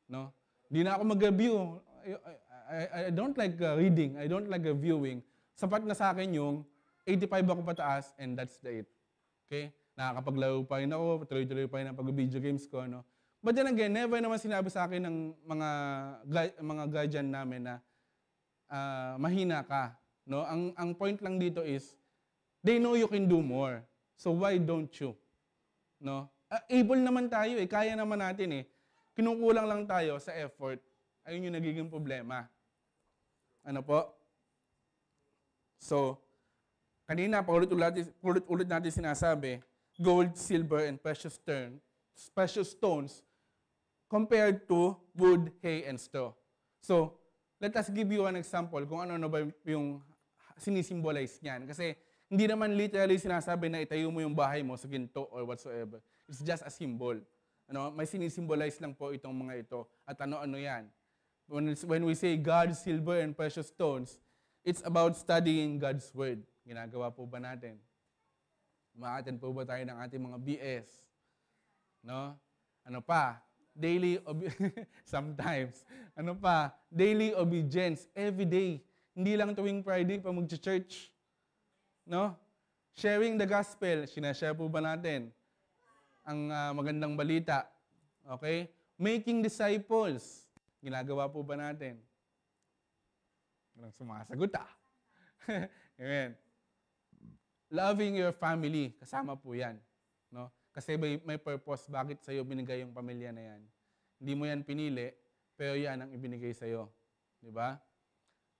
No? Di na ako mag-review. I don't like reading. I don't like viewing. Sapat na sa akin yung 85 ako pataas, and that's the it. Okay? Nakakapaglaro pa rin ako, tuloy-tuloy pa rin ang pag-video games ko. No? But then again, never naman sinabi sa akin ng mga guardian namin na mahina ka. No? Ang point lang dito is, they know you can do more. So why don't you? No? Able naman tayo kaya naman natin Kinukulang lang tayo sa effort. Ayun yung nagiging problema. Ano po? So, kanina paulit-ulit natin sinasabi, gold, silver, and precious stones compared to wood, hay, and straw. So, let us give you an example kung ano ba yung sinisimbolize niyan. Kasi hindi naman literally sinasabi na itayo mo yung bahay mo sa ginto or whatsoever. It's just a symbol. Ano, may sinisimbolize lang po itong mga ito. At ano-ano yan. When we say God, silver, and precious stones, it's about studying God's Word. Ginagawa po ba natin? Umaattend po ba tayo ng ating mga BS? No? Ano pa? Sometimes. Ano pa? Daily obedience. Every day. Hindi lang tuwing Friday pa mag-church. No? Sharing the gospel. Sinashare po ba natin ang magandang balita? Okay? Making disciples. Ginagawa po ba natin? Walang sumasagot Amen. Loving your family, kasama po yan. No? Kasi may purpose bakit sa'yo binigay yung pamilya na yan. Hindi mo yan pinili, pero yan ang ibinigay sa'yo. Di ba?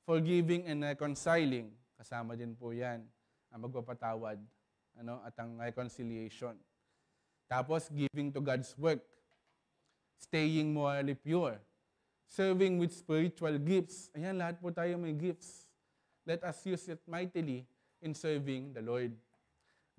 Forgiving and reconciling, kasama din po yan. Ang magpapatawad at ang reconciliation. Tapos, giving to God's work. Staying morally pure. Serving with spiritual gifts. Ayan, lahat po tayo may gifts. Let us use it mightily in serving the Lord.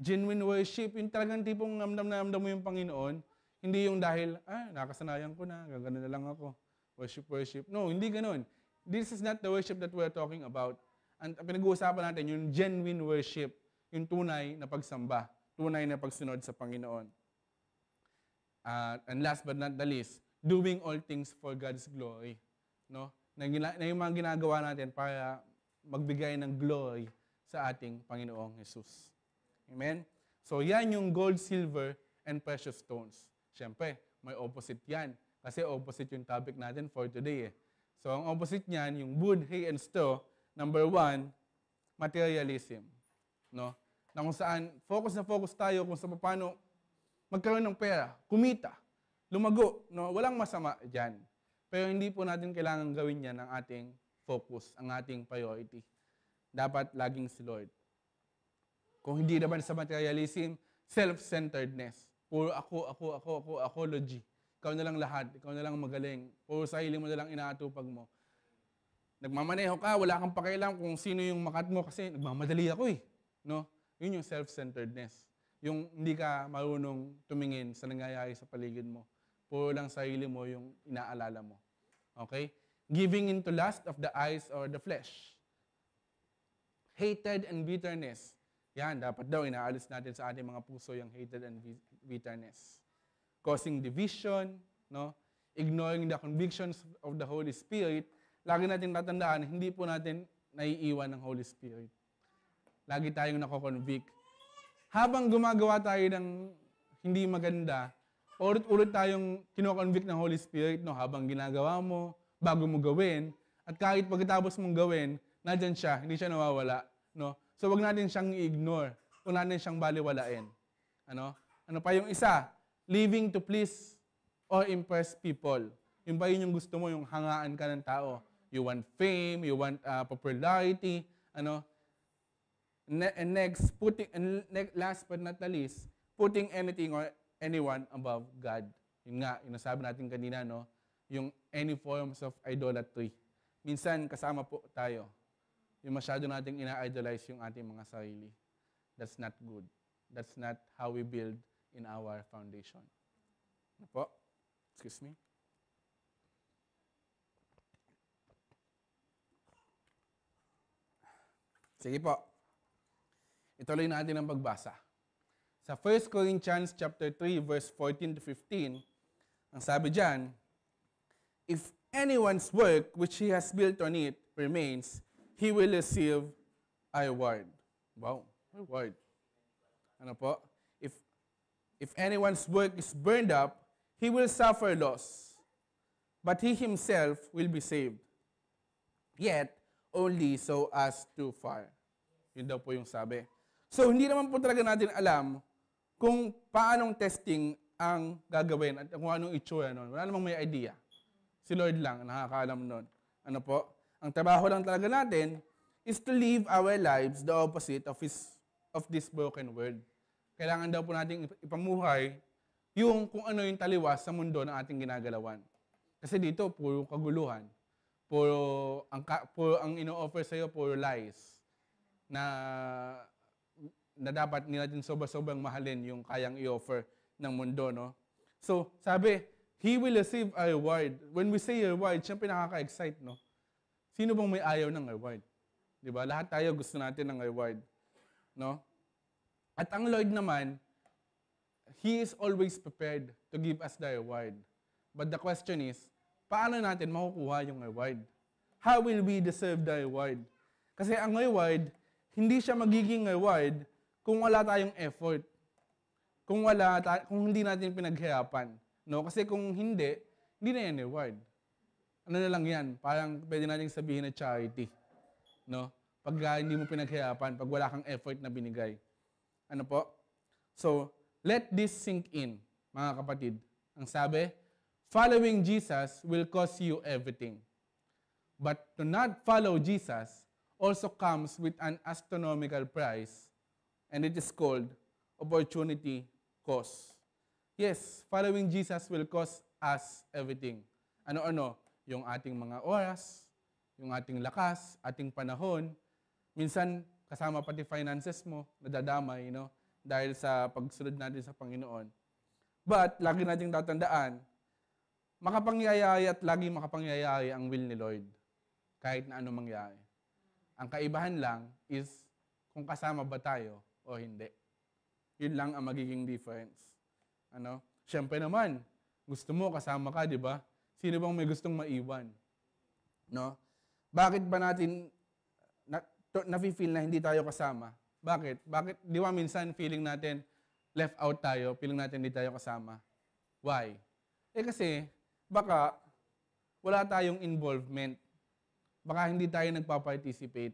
Genuine worship, yung talagang tipong namdam mo yung Panginoon, hindi yung dahil, nakasanayan ko na, gano'n na lang ako. Worship. No, hindi gano'n. This is not the worship that we're talking about. Ang pinag-uusapan natin, yung genuine worship, yung tunay na pagsamba, tunay na pagsunod sa Panginoon. And last but not the least, doing all things for God's glory. No? Na yung mga ginagawa natin para magbigay ng glory sa ating Panginoong Jesus. Amen? So yan yung gold, silver, and precious stones. Siyempre, may opposite yan. Kasi opposite yung topic natin for today. So ang opposite niyan, yung wood, hay, and straw, number 1, materialism. No? Na kung saan, focus na focus tayo kung sa paano magkaroon ng pera, kumita, lumago. No? Walang masama dyan. Pero hindi po natin kailangan gawin yan ang ating focus, ang ating priority. Dapat laging si Lord. Kung hindi naman sa materialism, self-centeredness. Puro akology. Ikaw na lang lahat, ikaw na lang magaling. Puro sarili mo na lang inaatupag mo. Nagmamaneho ka, wala kang pakialam kung sino yung makat mo kasi nagmamadali ako No? Yun yung self-centeredness. Yung hindi ka marunong tumingin sa nangyayari sa paligid mo. Puro lang sarili mo yung inaalala mo. Okay? Giving into lust of the eyes or the flesh. Hatred and bitterness. Yan, dapat daw inaalis natin sa ating mga puso yung hatred and bitterness. Causing division, no? Ignoring the convictions of the Holy Spirit. Lagi natin tatandaan, hindi po natin naiiwan ng Holy Spirit. Lagi tayong nako-convict. Habang gumagawa tayo ng hindi maganda, ulit-ulit tayong kino-convict ng Holy Spirit, no? Habang ginagawa mo, bago mo gawin, at kahit pagkatapos mong gawin, nandyan siya, hindi siya nawawala. No? So wag natin siyang i-ignore, wag natin siyang baliwalain. Ano pa yung isa? Living to please or impress people. Yung ba yun yung gusto mo, yung hangaan ka ng tao. You want fame, you want popularity, And last but not the least, putting anything or anyone above God. Yun nga, yung nasabi natin kanina, no? Yung any forms of idolatry. Minsan, kasama po tayo. Yung masyado nating ina-idolize yung ating mga sarili. That's not good. That's not how we build in our foundation. Ano po? Excuse me. Sige po. Ituloy natin ang pagbasa. Sa 1 Corinthians chapter 3 verse 14 to 15, ang sabi diyan, if anyone's work which he has built on it remains, he will receive a reward. Wow, reward. Ano po? If anyone's work is burned up, he will suffer loss, but he himself will be saved. Yet, only so as to fire. Yun daw po yung sabi. So, hindi naman po talaga natin alam kung paanong testing ang gagawin at kung anong itsura nun. Wala namang may idea. Si Lord lang nakakaalam nun. Ano po? Ang trabaho lang talaga natin is to live our lives the opposite of this broken world. Kailangan daw po natin ipamuhay yung kung ano yung taliwas sa mundo ng ating ginagalawan. Kasi dito, puro kaguluhan. Puro ang ino-offer sa'yo, puro lies. Na dapat hindi natin sobrang mahalin yung kayang i-offer ng mundo, no? So, sabi, he will receive a reward. When we say reward, siyempre nakaka-excite, no? Sino bang may ayaw ng reward? Di ba? Lahat tayo gusto natin ng reward, no? At ang Lord naman, He is always prepared to give us the reward. But the question is, paano natin makukuha yung reward? How will we deserve the reward? Kasi ang reward, hindi siya magiging reward kung wala tayong effort. Kung hindi natin pinaghirapan. No? Kasi kung hindi na yan reward. ano na lang yan, parang pwede natin sabihin na charity. No? Pag hindi mo pinaghirapan, pag wala kang effort na binigay. Ano po? So, let this sink in, mga kapatid. Ang sabi, following Jesus will cost you everything. But to not follow Jesus also comes with an astronomical price, and it is called opportunity cost. Yes, following Jesus will cost us everything. Ano-ano? Yung ating mga oras, yung ating lakas, ating panahon. Minsan, kasama pati finances mo, nadadamay, dahil sa pagsunod natin sa Panginoon. But, lagi nating tatandaan, makapangyayari at lagi makapangyayari ang will ni Lord. Kahit na ano mangyari. Ang kaibahan lang is kung kasama ba tayo o hindi. Yun lang ang magiging difference. Siyempre naman, gusto mo kasama ka, di ba? Sino bang may gustong maiwan? No? Bakit ba natin nafe-feel na hindi tayo kasama? Bakit? Di ba minsan feeling natin left out tayo, feeling natin hindi tayo kasama? Why? Kasi baka wala tayong involvement. Baka hindi tayo nagpa-participate.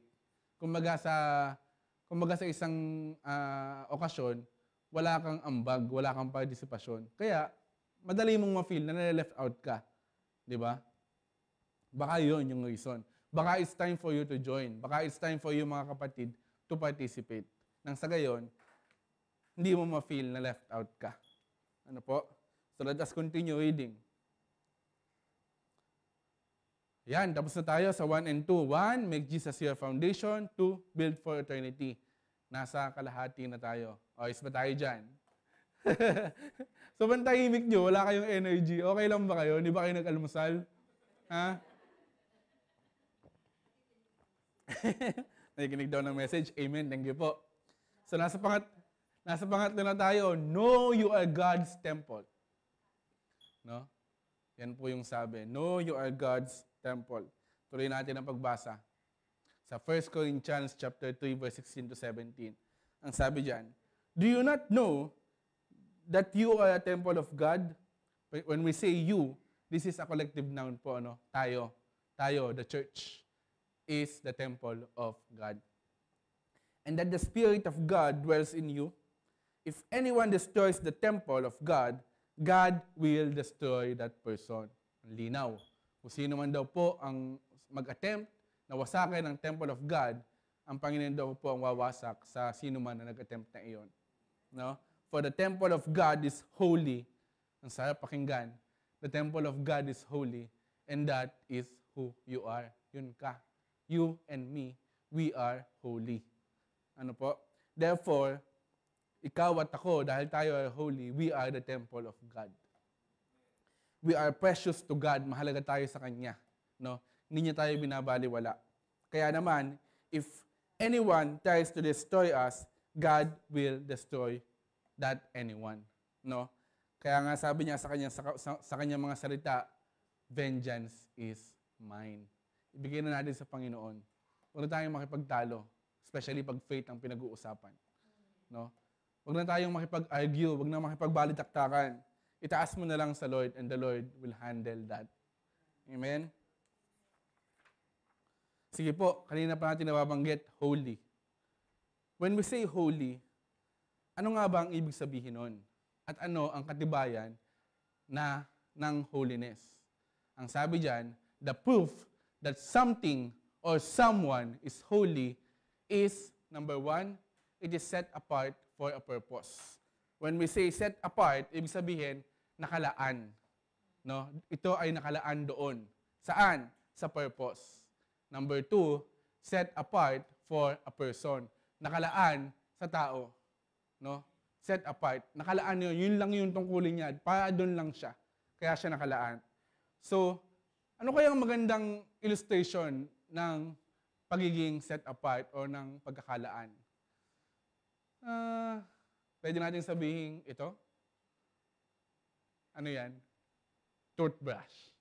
Kumbaga sa isang okasyon, wala kang ambag, wala kang partisipasyon. Kaya, madali mong ma-feel na nare-left out ka. Di ba? Baka yun yung reason. Baka it's time for you to join. Baka it's time for you, mga kapatid, to participate. Nang sa gayon, hindi mo ma-feel na left out ka. Ano po? So let us continue reading. Yan, tapos na tayo sa 1 and 2. 1, make Jesus your foundation. 2, build for eternity. Nasa kalahati na tayo. O, is ba tayo dyan? So, pantahimik nyo, wala kayong energy. Okay lang ba kayo? Hindi ba kayo nag-almusal? Ha? Nakikinig daw ng message. Amen. Thank you po. So, nasa pangatlo na tayo. Know you are God's temple. No? Yan po yung sabi. Know you are God's temple. Tuloy natin ang pagbasa. Sa 1 Corinthians chapter 3, verse 16 to 17. Ang sabi diyan, do you not know that you are a temple of God? When we say you, this is a collective noun po, Tayo. Tayo, the church, is the temple of God. And that the Spirit of God dwells in you. If anyone destroys the temple of God, God will destroy that person. Linaw. Kung sino man daw po ang mag-attempt na wasakin ang temple of God, ang Panginoon daw po ang wawasak sa sino man na nag-attempt na iyon. No? For the temple of God is holy. Ang sarap pakinggan. The temple of God is holy, and that is who you are. Yun ka. You and me, we are holy. Ano po? Therefore, ikaw at ako, dahil tayo ay holy, we are the temple of God. We are precious to God. Mahalaga tayo sa Kanya. No? Hindi niya tayo binabaliwala. Kaya naman, if anyone tries to destroy us, God will destroy that anyone. No? Kaya nga sabi niya sa kanyang mga salita, vengeance is mine. Ibigay na natin sa Panginoon. Huwag na tayong makipagtalo, especially pag faith ang pinag-uusapan. No? Huwag na tayong makipag-argue, huwag na makipagbalitaktakan. Itaas mo na lang sa Lord and the Lord will handle that. Amen? Sige po, kanina pa natin nababanggit, holy. When we say holy, ano nga ba ang ibig sabihin nun? At ano ang katibayan ng holiness? Ang sabi diyan, the proof that something or someone is holy is, number 1, it is set apart for a purpose. When we say set apart, ibig sabihin, nakalaan. No? Ito ay nakalaan doon. Saan? Sa purpose. Number 2, set apart for a person. Nakalaan sa tao. No? Set apart. Nakalaan yun. Yun lang yung tungkulin niya. Para doon lang siya. Kaya siya nakalaan. So, ano kayang magandang illustration ng pagiging set apart o ng pagkakalaan? Pwede natin sabihin ito. Ano yan? Toothbrush.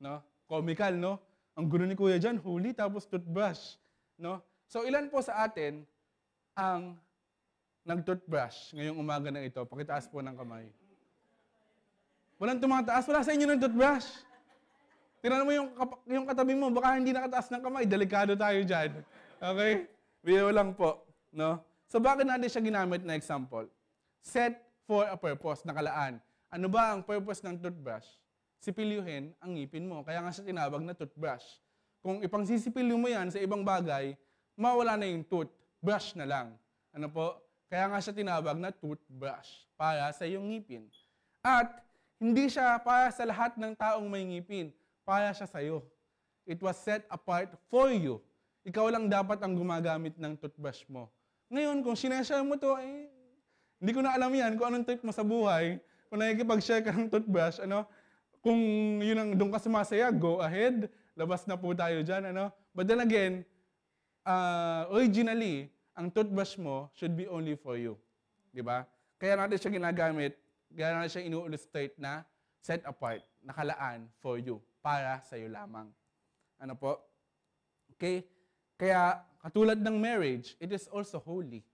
No? Comical, no? Ang gulo ni Kuya dyan, huli, tapos toothbrush. No? So, ilan po sa atin ang nag-toothbrush ngayong umaga na ito? Pakitaas po ng kamay. Walang tumataas. Wala sa inyo ng toothbrush. Tingnan mo yung katabi mo, baka hindi nakataas ng kamay. Delikado tayo dyan. Okay? Biro lang po. No? So bakit natin siya ginamit na example? Set for a purpose, nakalaan. Ano ba ang purpose ng toothbrush? Sipilyuhin ang ngipin mo. Kaya nga siya tinawag na toothbrush. Kung ipangsisipilyo mo yan sa ibang bagay, mawala na yung tooth. Brush na lang. Ano po? Kaya nga siya tinawag na toothbrush para sa iyong ngipin. At hindi siya para sa lahat ng taong may ngipin. Para siya sa iyo. It was set apart for you. Ikaw lang dapat ang gumagamit ng toothbrush mo. Ngayon, kung sineshare mo to, hindi ko na alam yan kung anong trip mo sa buhay. Kung nakikipag-share ka ng toothbrush, kung yun ang doon ka sumasaya, go ahead. Labas na po tayo dyan, But then again, originally, ang toothbrush mo should be only for you. Di ba? Kaya natin siya ginagamit, kaya natin siya inu-illustrate na set apart, nakalaan for you, para sa iyo lamang. Ano po? Okay? Kaya, katulad ng marriage, it is also holy.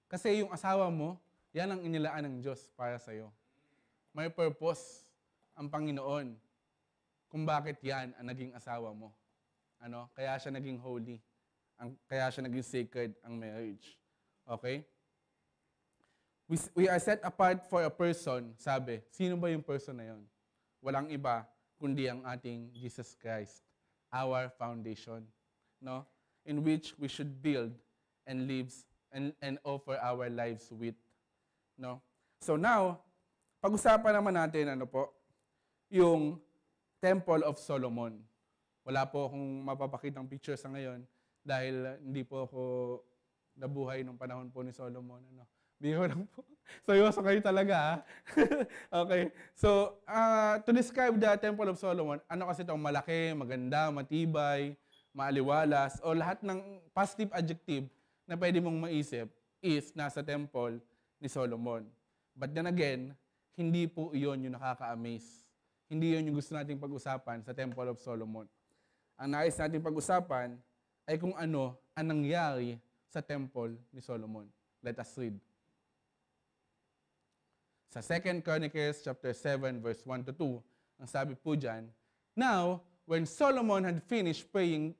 Kasi yung asawa mo, yan ang inilaan ng Diyos para sa iyo. May purpose ang Panginoon kung bakit yan ang naging asawa mo. Kaya siya naging holy. Kaya siya naging sacred ang marriage. Okay? We are set apart for a person, sabi. Sino ba yung person na yun? Walang iba, kundi ang ating Jesus Christ, our foundation, in which we should build and live and offer our lives with. So now, pag-usapan naman natin, yung Temple of Solomon. Wala po akong mapapakitang picture sa ngayon dahil hindi po ako nabuhay nung panahon po ni Solomon. Biro lang po. Seryoso kayo talaga, ha? Okay. So, to describe the Temple of Solomon, kasi itong malaki, maganda, matibay, maaliwalas, o lahat ng positive adjective na pwede mong maisip is nasa Temple ni Solomon. But then again, hindi po iyon yung nakaka-amaze. Hindi yun yung gusto nating pag-usapan sa Temple of Solomon. Ang nais nating pag-usapan ay kung ano ang nangyari sa Temple ni Solomon. Let us read. Sa 2 Chronicles chapter 7 verse 1 to 2, ang sabi po dyan, Now, when Solomon had finished praying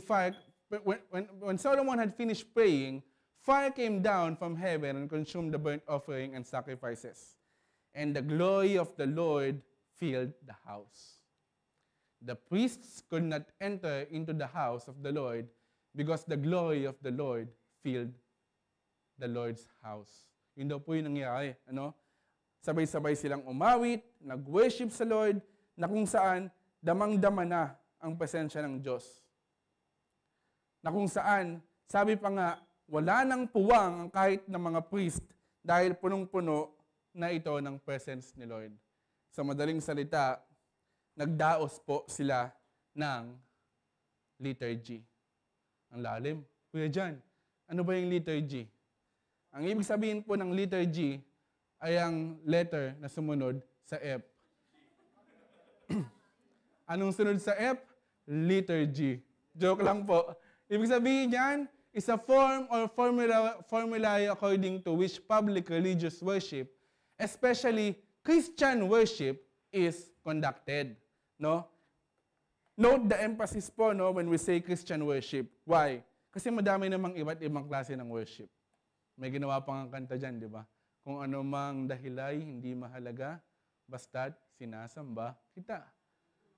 fire, when Solomon had finished praying, fire came down from heaven and consumed the burnt offering and sacrifices. And the glory of the Lord filled the house. The priests could not enter into the house of the Lord because the glory of the Lord filled the Lord's house. Yun daw po yung nangyari. Sabay-sabay silang umawit, nag-worship sa Lord, na kung saan damang-dama na ang presensya ng Diyos. Na kung saan, sabi pa nga, wala nang puwang ang kahit ng mga priest dahil punong-puno na ito ng presence ni Lord. Sa madaling salita, nagdaos po sila ng liturgy. Ang lalim. Kuya Jan, ano ba yung liturgy? Ang ibig sabihin po ng liturgy ay ang letter na sumunod sa F. Anong sunod sa F? Liturgy. Joke lang po. Ibig sabihin yan, is a form or formula according to which public religious worship, especially Christian worship, is conducted. Note the emphasis po when we say Christian worship. Why? Kasi madami namang iba't ibang klase ng worship. May ginawa pang kanta dyan, di ba? Kung ano mang dahilay, hindi mahalaga, basta't sinasamba kita.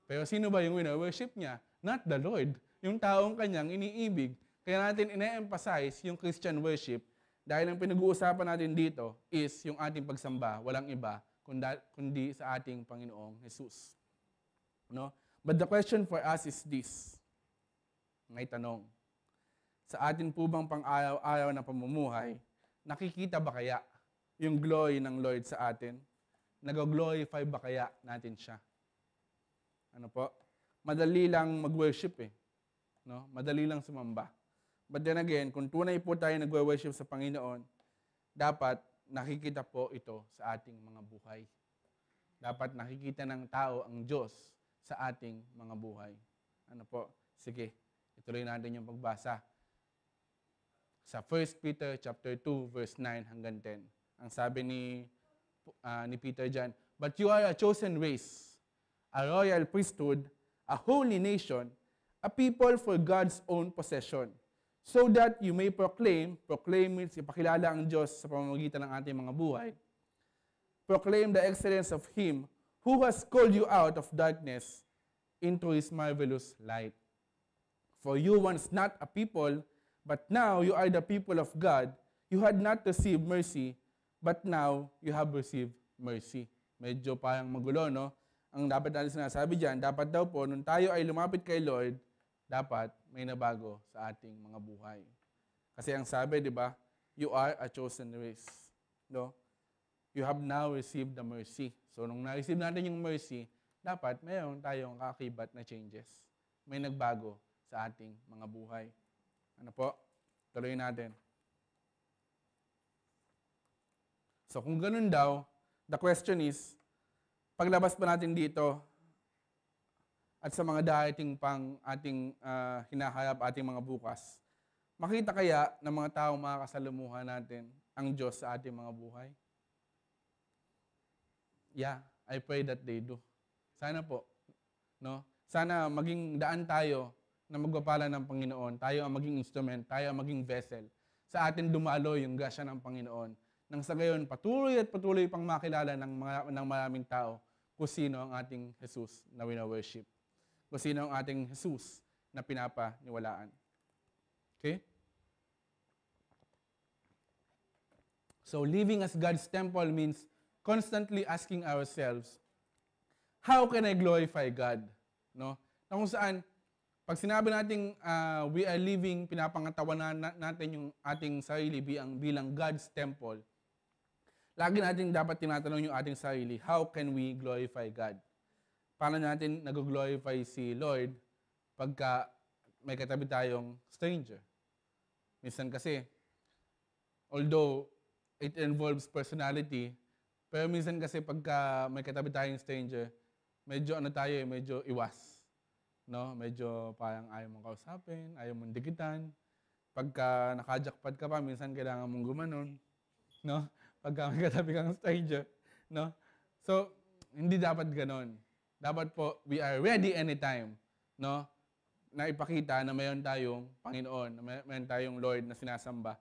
Pero sino ba yung worship niya? Not the Lord. Yung taong kanyang iniibig. Kaya natin ine-emphasize yung Christian worship dahil ang pinag-uusapan natin dito is yung ating pagsamba, walang iba, kundi sa ating Panginoong Jesus. But the question for us is this. May tanong. Sa atin po bang pang-araw-araw na pamumuhay, nakikita ba kaya yung glory ng Lord sa atin? Nag-glorify ba kaya natin siya? Madali lang mag-worship Madali lang sumamba. But then again, kung tunay po tayo nag-worship sa Panginoon, dapat nakikita po ito sa ating mga buhay. Dapat nakikita ng tao ang Diyos sa ating mga buhay. Sige, ituloy natin yung pagbasa. Sa 1 Peter chapter 2 verse 9 hanggang 10. Ang sabi ni Peter dyan, But you are a chosen race, a royal priesthood, a holy nation, a people for God's own possession, so that you may proclaim means ipakilala ang Diyos sa pamamagitan ng ating mga buhay, proclaim the excellence of Him who has called you out of darkness into His marvelous light. For you once not a people, but now you are the people of God. You had not received mercy, but now you have received mercy. Medyo parang magulo, no? Ang dapat natin sinasabi dyan, dapat daw po, nung tayo ay lumapit kay Lord, dapat may nabago sa ating mga buhay. Kasi ang sabi, di ba, you are a chosen race. No? You have now received the mercy. So, nung na-receive natin yung mercy, dapat mayroon tayong kakakibat na changes. May nagbago sa ating mga buhay. Ano po? Tuloy natin. So, kung ganun daw, the question is, paglabas pa natin dito, at sa mga darating pang ating hinaharap, ating mga bukas, makita kaya ng mga taong makakasalamuhan natin ang Diyos sa ating mga buhay? Yeah, I pray that they do. Sana po. No? Sana maging daan tayo na magpapala ng Panginoon. Tayo ang maging instrument, tayo ang maging vessel. Sa atin dumalo yung grasya ng Panginoon. Nang sa gayon, patuloy at patuloy pang makilala ng maraming tao kung sino ang ating Jesus na wina-worship. Kung sino ang ating Jesus na pinapaniwalaan. Okay? So, living as God's temple means constantly asking ourselves, how can I glorify God? No? Na kung saan, pag sinabi natin we are living, pinapangatawan natin yung ating sarili bilang God's temple, lagi natin dapat tinatanong yung ating sarili, how can we glorify God? Paano natin nag-glorify si Lord pagka may katabi tayong stranger? Minsan kasi, although it involves personality, pero minsan kasi pagka may katabi tayong stranger, medyo medyo iwas. No? Medyo parang ayaw mong kausapin, ayaw mong dikitan. Pagka nakajakpat ka pa, minsan kailangan mong gumanon. No? Pagka may katabi kang stranger. No? So, hindi dapat ganon. Dapat po, we are ready anytime. No? Na ipakita na mayroon tayong Panginoon, na mayroon tayong Lord na sinasamba.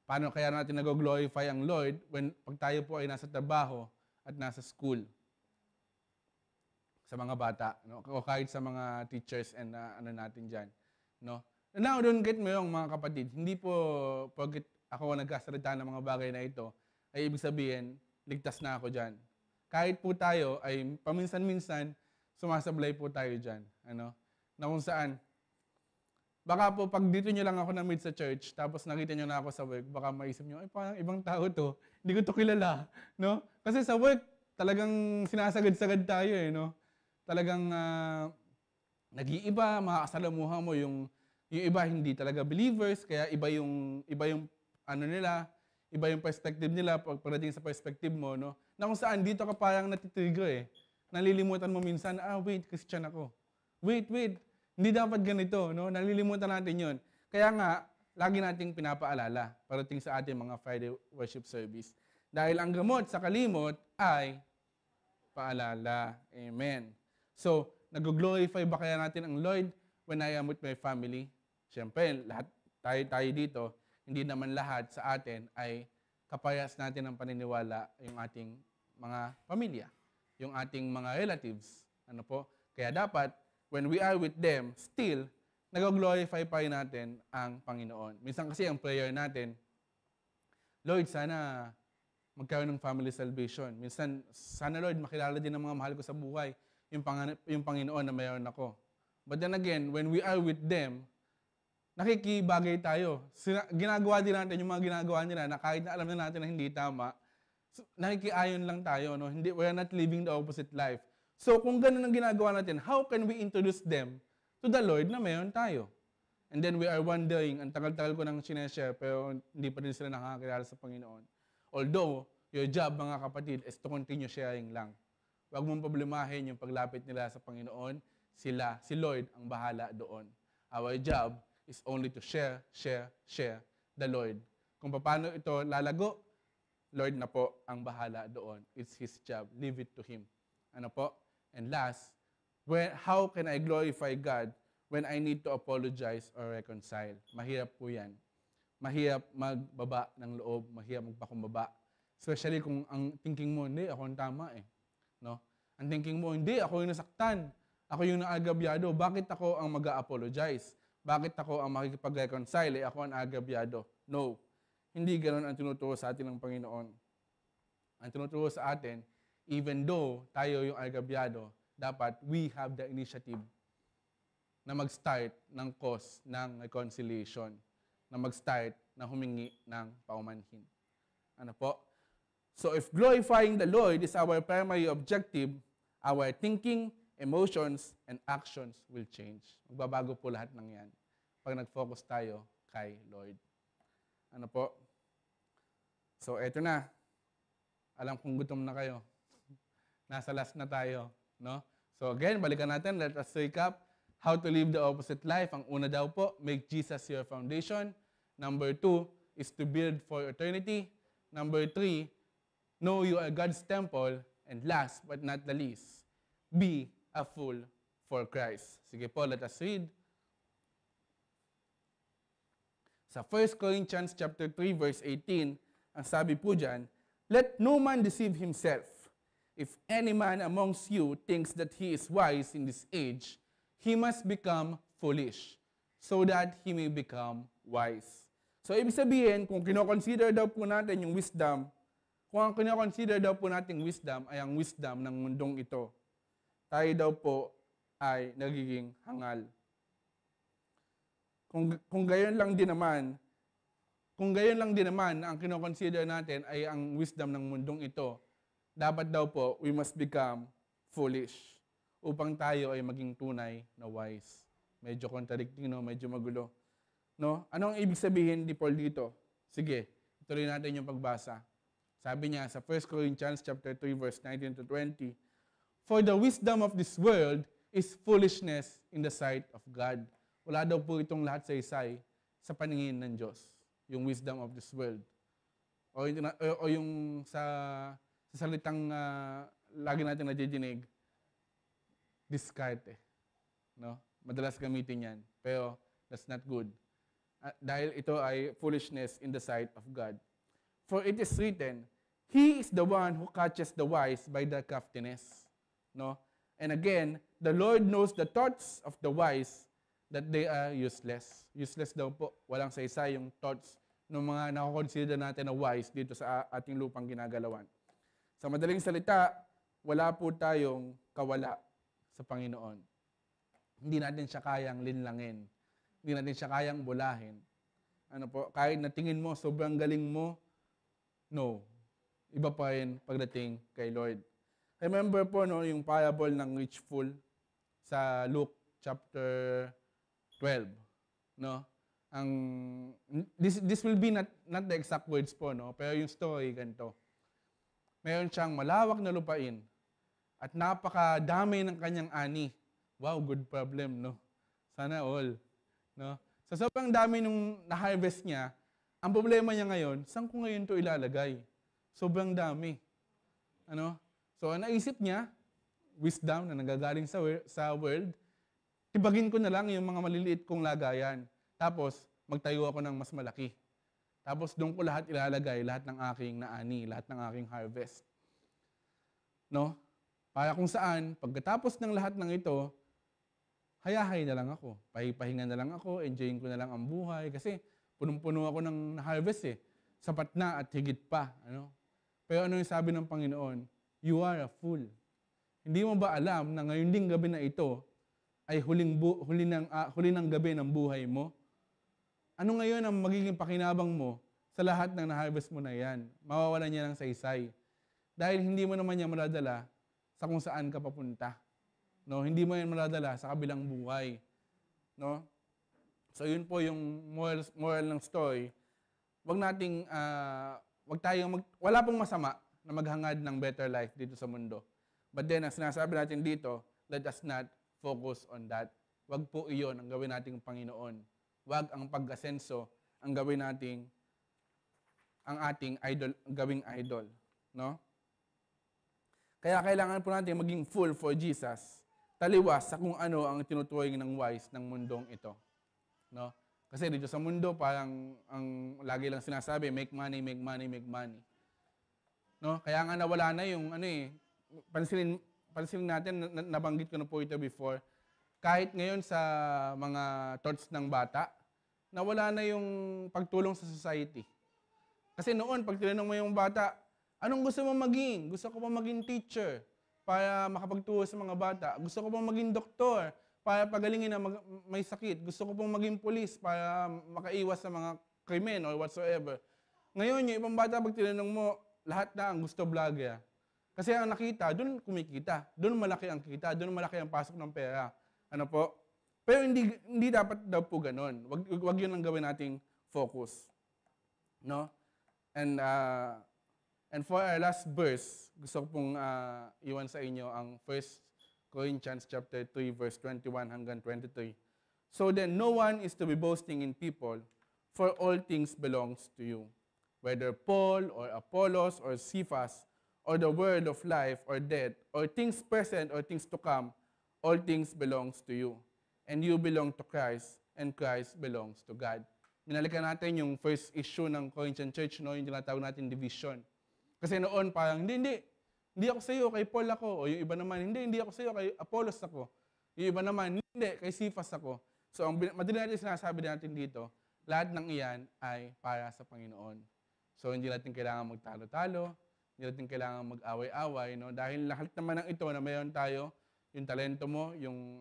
Paano kaya natin nag-glorify ang Lord pag tayo po ay nasa trabaho at nasa school? Sa mga bata, no? O kahit sa mga teachers and ano natin dyan. No? Now, don't get me wrong mga kapatid, hindi po pag ako nagkasalita ng mga bagay na ito, ay ibig sabihin, ligtas na ako dyan. Kahit po tayo ay paminsan-minsan, sumasablay po tayo dyan. Ano? Na kung saan, baka po pag dito nyo lang ako na-meet sa church, tapos nakita nyo na ako sa work, baka maisip nyo, ay parang ibang tao to, hindi ko to kilala. No? Kasi sa work, talagang sinasagad-sagad tayo eh. No? Talagang nag-iiba, makakasalamuhan mo yung iba hindi talaga believers, kaya iba yung ano nila, iba yung perspective nila pagdating sa perspective mo, no? Na kung saan dito ka parang natitrigger eh. Nalilimutan mo minsan, wait, Christian ako. Wait, hindi dapat ganito, no? Nalilimutan natin yon. Kaya nga, lagi nating pinapaalala pagdating sa ating mga Friday worship service. Dahil ang gamot sa kalimot ay paalala. Amen. So, nag-glorify ba kaya natin ang Lord when I am with my family? Siyempre, lahat tayo dito, hindi naman lahat sa atin ay kaparehas natin ng paniniwala yung ating mga pamilya, yung ating mga relatives. Ano po? Kaya dapat, when we are with them, still, nag-glorify pa rin natin ang Panginoon. Minsan kasi ang prayer natin, Lord, sana magkaroon ng family salvation. Minsan, sana Lord, makilala din ng mga mahal ko sa buhay, yung Panginoon na mayroon ako. But then again, when we are with them, nakikibagay tayo. Ginagawa din natin yung mga ginagawa nila na kahit na alam na natin na hindi tama, nakikiayon lang tayo. No? We're not living the opposite life. So kung ganun ang ginagawa natin, how can we introduce them to the Lord na mayroon tayo? And then we are wondering, ang tagal-tagal ko nang sineshare, pero hindi pa rin sila nakakakilala sa Panginoon. Although, your job mga kapatid is to continue sharing lang. Huwag mong problemahin yung paglapit nila sa Panginoon. Si Lord ang bahala doon. Our job is only to share the Lord. Kung paano ito lalago, Lord na po ang bahala doon. It's His job. Leave it to Him. Ano po? And last, how can I glorify God when I need to apologize or reconcile? Mahirap po yan. Mahirap magbaba ng loob, mahirap magpakumbaba. Especially kung ang thinking mo, hindi, ako ang tama eh. No? Ang thinking mo, hindi, ako yung nasaktan. Ako yung naagabyado. Bakit ako ang mag-a-apologize? Bakit ako ang makikipag-reconcile? Ako ang agabyado. No. Hindi ganoon ang tinuturo sa atin ng Panginoon. Ang tinuturo sa atin, even though tayo yung agabyado, dapat we have the initiative na mag-start ng cause ng reconciliation, na mag-start na humingi ng paumanhin. Ano po? So if glorifying the Lord is our primary objective, our thinking, emotions, and actions will change. Magbabago po lahat ng yan pag nag-focus tayo kay Lord. Ano po? So eto na. Alam kong gutom na kayo. Nasa last na tayo. No? So again, balikan natin. Let us recap how to live the opposite life. Ang una daw po, make Jesus your foundation. Number 2 is to build for eternity. Number 3, know you are God's temple. And last but not the least, be a fool for Christ. Sige po, let us read. Sa 1 Corinthians chapter 3 verse 18, ang sabi po dyan, let no man deceive himself. If any man amongst you thinks that he is wise in this age, he must become foolish, so that he may become wise. So, ibig sabihin, kung kinoconsider daw po natin yung wisdom, kung ang kinoconsider daw po natin wisdom ay ang wisdom ng mundong ito, tayo daw po ay nagiging hangal. Kung gayon lang din naman, ang kinoconsider natin ay ang wisdom ng mundong ito, dapat daw po, we must become foolish upang tayo ay maging tunay na wise. Medyo contradicting, no? Medyo magulo. No? Anong ibig sabihin ni Paul dito? Sige, ituloy natin yung pagbasa. Sabi niya sa 1 Corinthians chapter 3 verse 19 to 20, for the wisdom of this world is foolishness in the sight of God. Wala daw po itong lahat sa isay sa paningin ng Diyos. Yung wisdom of this world. O yung sa salitang lagi natin nadidinig, diskarte. No? Madalas gamitin yan. Pero that's not good. Dahil ito ay foolishness in the sight of God. For it is written, he is the one who catches the wise by their craftiness. No? And again, the Lord knows the thoughts of the wise, that they are useless. Useless daw po. Walang saysay yung thoughts ng mga nakakonsider natin na wise dito sa ating lupang ginagalawan. Sa madaling salita, wala po tayong kawala sa Panginoon. Hindi natin siya kayang linlangin. Hindi natin siya kayang bulahin. Ano po, kahit na tingin mo, sobrang galing mo, no. Iba pa rin pagdating kay Lord. Remember po no, yung parable ng rich fool sa Luke chapter 12. No? This will be not the exact words po, no? Pero yung story ganito. Meron siyang malawak na lupain at napakadami ng kanyang ani. Wow, good problem, no? Sana all. No? Sa sobrang dami nung na-harvest niya, ang problema niya ngayon, saan ko ngayon ito ilalagay? Sobrang dami. Ano? So, naisip niya, wisdom na nagagaling sa world, tibagin ko na lang yung mga maliliit kong lagayan. Tapos, magtayo ako ng mas malaki. Tapos, doon ko lahat ilalagay, lahat ng aking naani, lahat ng aking harvest. No? Para kung saan, pagkatapos ng lahat ng ito, hayahay na lang ako. Pahinga na lang ako, enjoyin ko na lang ang buhay. Kasi, punong-puno ako ng harvest eh. Sapat na at higit pa. Ano? Pero ano yung sabi ng Panginoon? You are a fool. Hindi mo ba alam na ngayon ding gabi na ito ay huli ng gabi ng buhay mo? Ano ngayon ang magiging pakinabang mo sa lahat ng na-harvest mo na yan? Mawawalan niya ng saysay. Dahil hindi mo naman niya maladala sa kung saan ka papunta. No? Hindi mo yan maladala sa kabilang buhay. No? So yun po yung moral ng story. Wala pong masama na maghangad ng better life dito sa mundo. But then, ang sinasabi natin dito, let us not focus on that. Wag po iyon ang gawin nating Panginoon. Wag ang pag-asenso ang gawin nating ang ating idol, gawing idol, no? Kaya kailangan po natin maging full for Jesus. Taliwas sa kung ano ang tinuturing ng wise ng mundong ito. No? Kasi dito sa mundo, parang ang lagi lang sinasabi, make money, make money, make money. No? Kaya nga nawala na yung pansinin natin, nabanggit ko na po ito before, kahit ngayon sa mga thoughts ng bata, nawala na yung pagtulong sa society. Kasi noon, pag tinanong mo yung bata, anong gusto mo maging? Gusto ko pa maging teacher para makapagturo sa mga bata. Gusto ko pa maging doktor para pagalingin na may sakit. Gusto ko pong maging pulis para makaiwas sa mga krimen or whatsoever. Ngayon, yung ibang bata, pag tinanong mo, lahat na ang gusto vlogger. Kasi ang nakita, doon kumikita. Doon malaki ang kita. Doon malaki ang pasok ng pera. Ano po? Pero hindi dapat daw po ganun. Wag yun ang gawin nating focus. No? And for our last verse, gusto ko pong iwan sa inyo ang 1 Corinthians chapter 3, verse 21 hanggang 23. So then, no one is to be boasting in people, for all things belongs to you. Whether Paul or Apollos or Cephas or the word of life or death or things present or things to come, all things belongs to you. And you belong to Christ, and Christ belongs to God. Minalikan natin yung first issue ng Corinthian Church, no? Yung tinatawag natin division. Kasi noon parang, hindi ako sa iyo, kay Paul ako. O yung iba naman, hindi ako sa iyo, kay Apollos ako. Yung iba naman, hindi, kay Cephas ako. So ang madali natin sinasabi natin dito, lahat ng iyan ay para sa Panginoon. So hindi natin kailangan magtalo-talo, hindi natin kailangan mag-away-away, no? Dahil lahat naman ng ito na mayroon tayo, yung talento mo, yung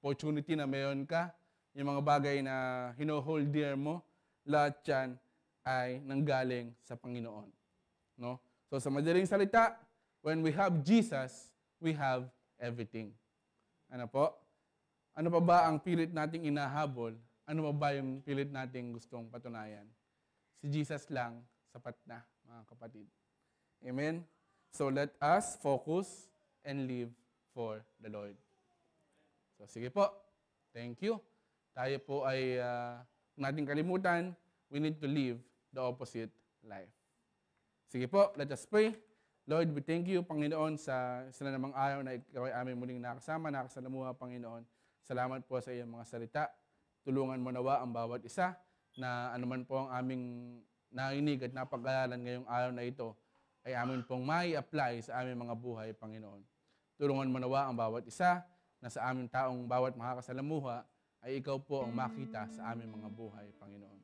opportunity na mayroon ka, yung mga bagay na hino-hold dear mo, lahat yan ay nanggaling sa Panginoon. No? So sa madaling salita, when we have Jesus, we have everything. Ano po? Ano pa ba ang pilit nating inahabol? Ano pa ba yung pilit nating gustong patunayan? Si Jesus lang, sapat na, mga kapatid. Amen? So let us focus and live for the Lord. So sige po. Thank you. Tayo po ay nating kalimutan, we need to live the opposite life. Sige po, let us pray. Lord, we thank you, Panginoon, sa namang araw na ikaw ay aming muling nakasalamuha, Panginoon. Salamat po sa iyong mga salita. Tulungan mo nawa ang bawat isa na anuman po ang aming narinig at napag-aralan ngayong araw na ito ay amin pong mai-apply sa aming mga buhay, Panginoon. Tulungan mo nawa ang bawat isa na sa aming taong bawat makakasalamuha ay ikaw po ang makita sa aming mga buhay, Panginoon.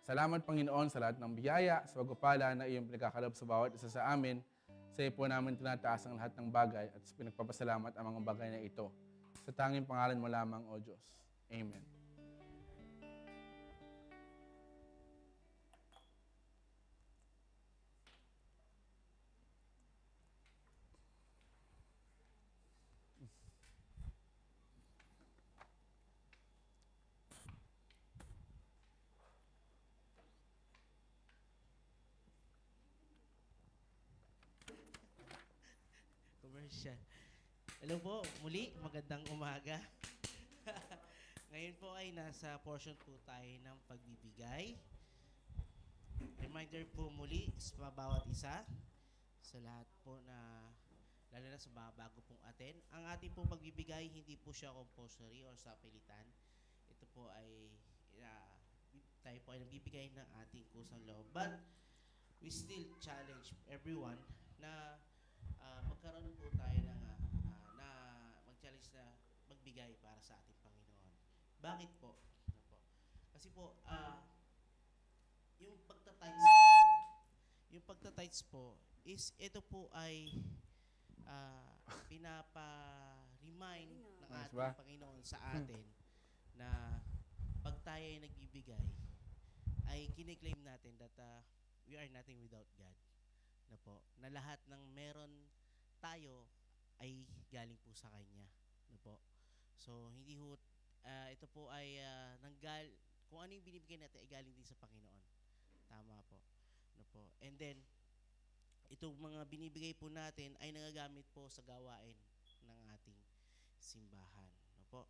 Salamat, Panginoon, sa lahat ng biyaya, sa pagpapala na iyong pinagkakalob sa bawat isa sa amin. Sa iyo po namin tinataas ang lahat ng bagay at pinagpapasalamat ang mga bagay na ito. Sa tanging pangalan mo lamang, O Diyos. Amen. Commercial. Hello po, muli, magandang umaga. Ngayon po ay nasa portion po tayo ng pagbibigay. Reminder po muli sa bawat isa, sa lahat po na, lalo na sa mga bago pong atin, ang ating pong pagbibigay, hindi po siya compulsory or sa pilitan. Ito po ay, tayo po ay nagbibigay ng ating kusang loob. But, we still challenge everyone na magkaroon po tayo ng na mag-challenge na magbigay para sa ating Panginoon. Bakit po? Ano po? Kasi po, yung pagtatites po is ito po ay pinapa-remind ng ating Panginoon sa atin na pag tayo ay nagbibigay ay kiniklaim natin that we are nothing without God. Na po, na lahat ng meron tayo ay galing po sa Kanya. No po? So, hindi ho, ito po ay kung ano yung binibigay natin ay galing din sa Panginoon. Tama po. No po? And then, itong mga binibigay po natin ay nagagamit po sa gawain ng ating simbahan. No po?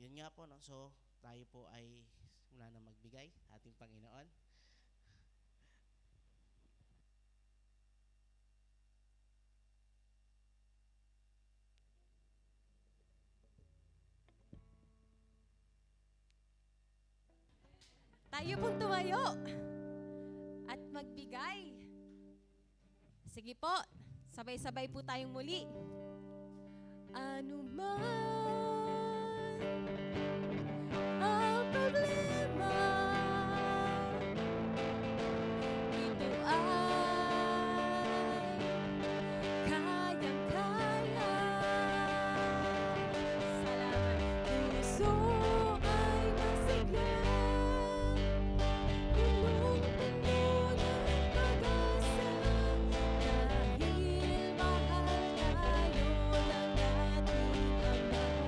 Yun nga po, no? So, tayo po ay mula na magbigay, ating Panginoon. Tayo pong tumayo at magbigay. Sige po, sabay-sabay po tayong muli. Ano man ang problema, ito ay kayang-kaya. Salamat. Puso ay masigla, punong-puno ng pag-asa, dahil mahal tayo ng ating Ama.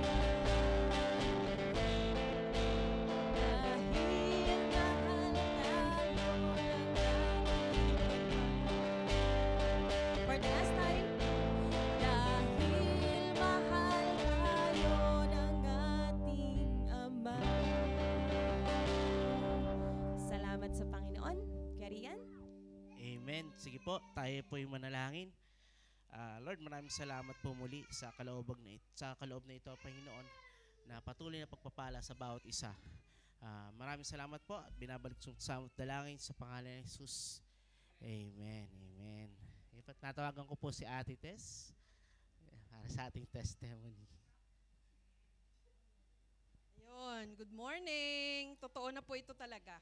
Dahil mahal tayo ng ating Ama. For the last time. Dahil mahal tayo ng ating Ama. Salamat sa Panginoon. Karian? Amen. Sige po, tayo po yung manalangin. Lord, maraming salamat po muli sa kaloob na ito, Panginoon, na patuloy na pagpapala sa bawat isa. Maraming salamat po at binabalik sa dalangin sa pangalan ni Jesus. Amen. Amen. Natawagan ko po si Ate Tess para sa ating testimony. Ayun, good morning. Totoo na po ito talaga.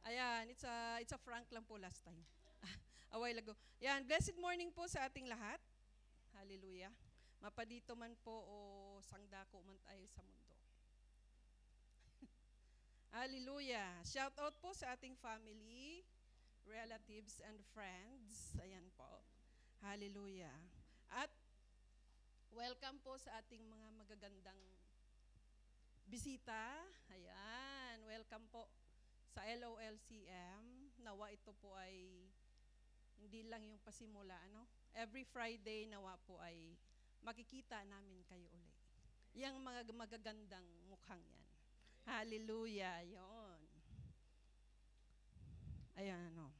Ayan, it's a prank lang po last time. A while ago. Ayan, blessed morning po sa ating lahat. Hallelujah. Mapadito man po o sangdako man tayo sa mundo. Hallelujah. Shout out po sa ating family, relatives and friends. Ayan po. Hallelujah. At welcome po sa ating mga magagandang bisita. Ayan, welcome po sa LOLCM. Nawa ito po ay hindi lang yung pasimula, ano? Every Friday nawa po ay makikita namin kayo uli. Yang mga magagandang mukhang yan. Hallelujah, yon. Ayan, ano.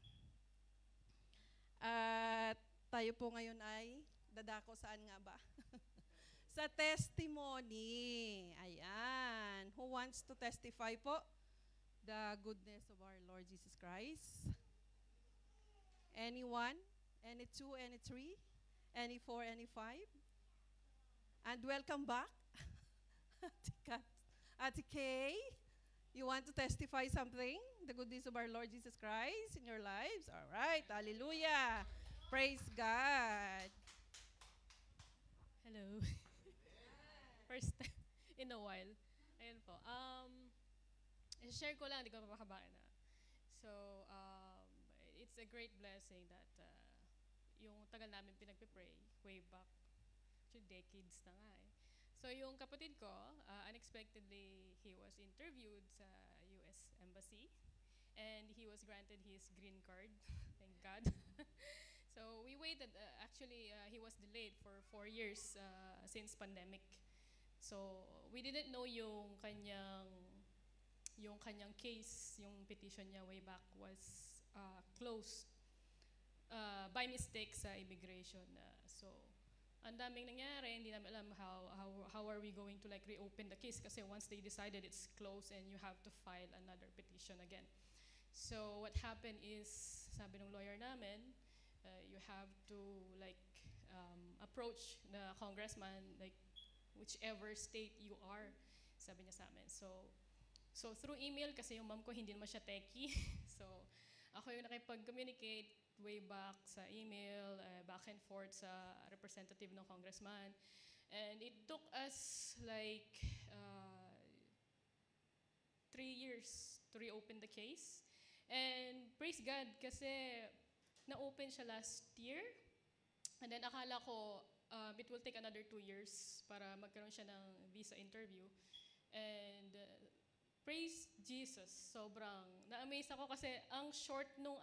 At tayo po ngayon ay dadako saan nga ba? Sa testimony. Ayan. Who wants to testify po the goodness of our Lord Jesus Christ? Anyone? Any two, any three? Any four, any five? And welcome back. Ate Kay, you want to testify something? The goodness of our Lord Jesus Christ in your lives? All right. Hallelujah. Praise God. Hello. First time in a while. Ayun po. Share ko lang, hindi ko mapakabain na. So, it's a great blessing that yung tagal namin pinagpipray way back to decades na nga eh. So, yung kapatid ko, unexpectedly, he was interviewed sa US Embassy and he was granted his green card. Thank God. So, we waited. Actually, he was delayed for 4 years since pandemic. So, we didn't know yung kanyang case, yung petition niya way back was closed by mistake sa immigration. So, ang daming nangyari, hindi namin alam how are we going to like reopen the case kasi once they decided it's closed and you have to file another petition again. So, what happened is, sabi ng lawyer namin, you have to like approach the congressman like whichever state you are, sabi niya sa amin. So through email, kasi yung mom ko hindi naman siya techie. So ako yung nakipag-communicate way back sa email, back and forth sa representative ng congressman. And it took us like 3 years to reopen the case. And praise God, kasi na-open siya last year. And then akala ko it will take another 2 years para magkaroon siya ng visa interview. And praise Jesus, sobrang na-amaze ako kasi ang short nung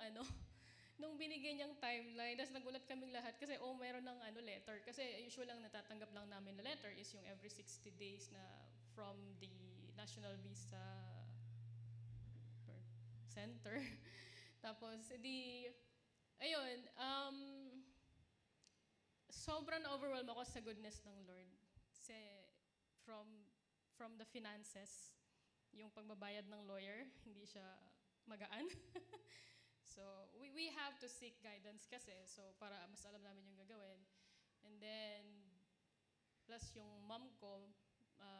nung binigay niyang timeline. Tapos nagulat kaming lahat kasi meron ng letter. Kasi usual lang natatanggap lang namin na letter is yung every 60 days na from the National Visa Center. Tapos ayun, sobrang overwhelmed ako sa goodness ng Lord. Kasi from the finances, yung pagbabayad ng lawyer, hindi siya magaan. So, we have to seek guidance kasi, so para mas alam namin yung gagawin. And then, plus yung mom ko,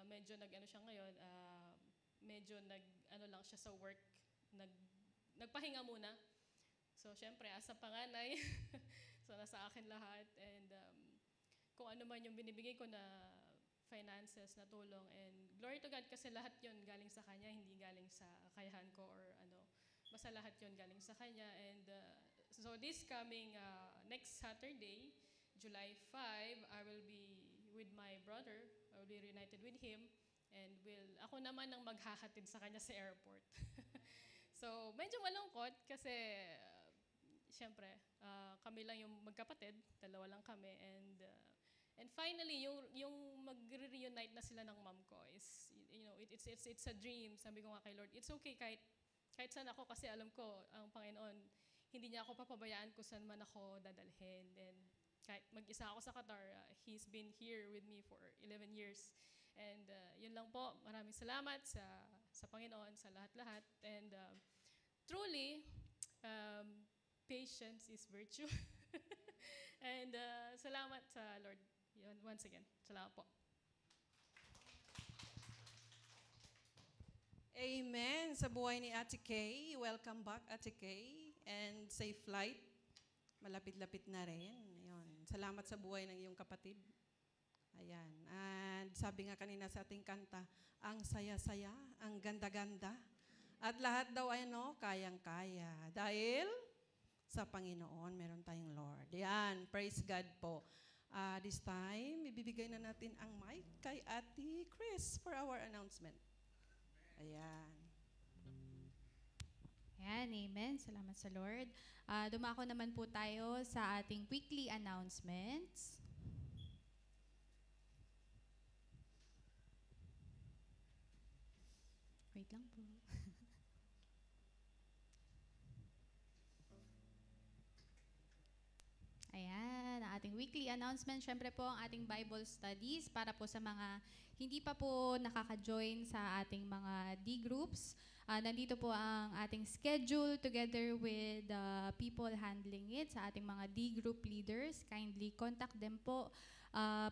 medyo nag-ano siya ngayon, medyo nag-ano lang siya sa work, nagpahinga muna. So, syempre, as a panganay, so nasa akin lahat. And kung ano man yung binibigay ko na finances na tulong. And glory to God kasi lahat yon galing sa Kanya, hindi galing sa kakayahan ko or ano. Basta lahat yon galing sa Kanya. And so this coming next Saturday, July 5, I will be with my brother. I will be reunited with him. And ako naman ang maghahatid sa kanya sa airport. So medyo malungkot kasi syempre, kami lang yung magkapatid, dalawa lang kami, and finally, yung mag-reunite na sila ng mom ko is, you know, it's a dream. Sabi ko nga kay Lord, it's okay kahit saan ako kasi alam ko, ang Panginoon, hindi niya ako papabayaan kung saan man ako dadalhin. And kahit mag-isa ako sa Qatar, He's been here with me for 11 years. And yun lang po, maraming salamat sa Panginoon, sa lahat-lahat. And truly, patience is virtue. And salamat sa Lord. Yun, once again, salamat po. Amen. Sa buhay ni Ate Kay, welcome back Ate Kay, and safe flight. Malapit-lapit na rin. Ayun. Salamat sa buhay ng iyong kapatid. Ayan. And sabi nga kanina sa ating kanta, ang saya-saya, ang ganda-ganda. At lahat daw ay kayang-kaya. Dahil sa Panginoon, meron tayong Lord. Yan, praise God po. This time, ibibigay na natin ang mic kay Ate Chris for our announcement. Ayan. Ayan, amen. Salamat sa Lord. Dumako naman po tayo sa ating weekly announcements. Wait lang po. Ayan, ang ating weekly announcement. Siyempre po ang ating Bible studies para po sa mga hindi pa po nakaka-join sa ating mga D-groups. Nandito po ang ating schedule together with the people handling it sa ating mga D-group leaders. Kindly contact them po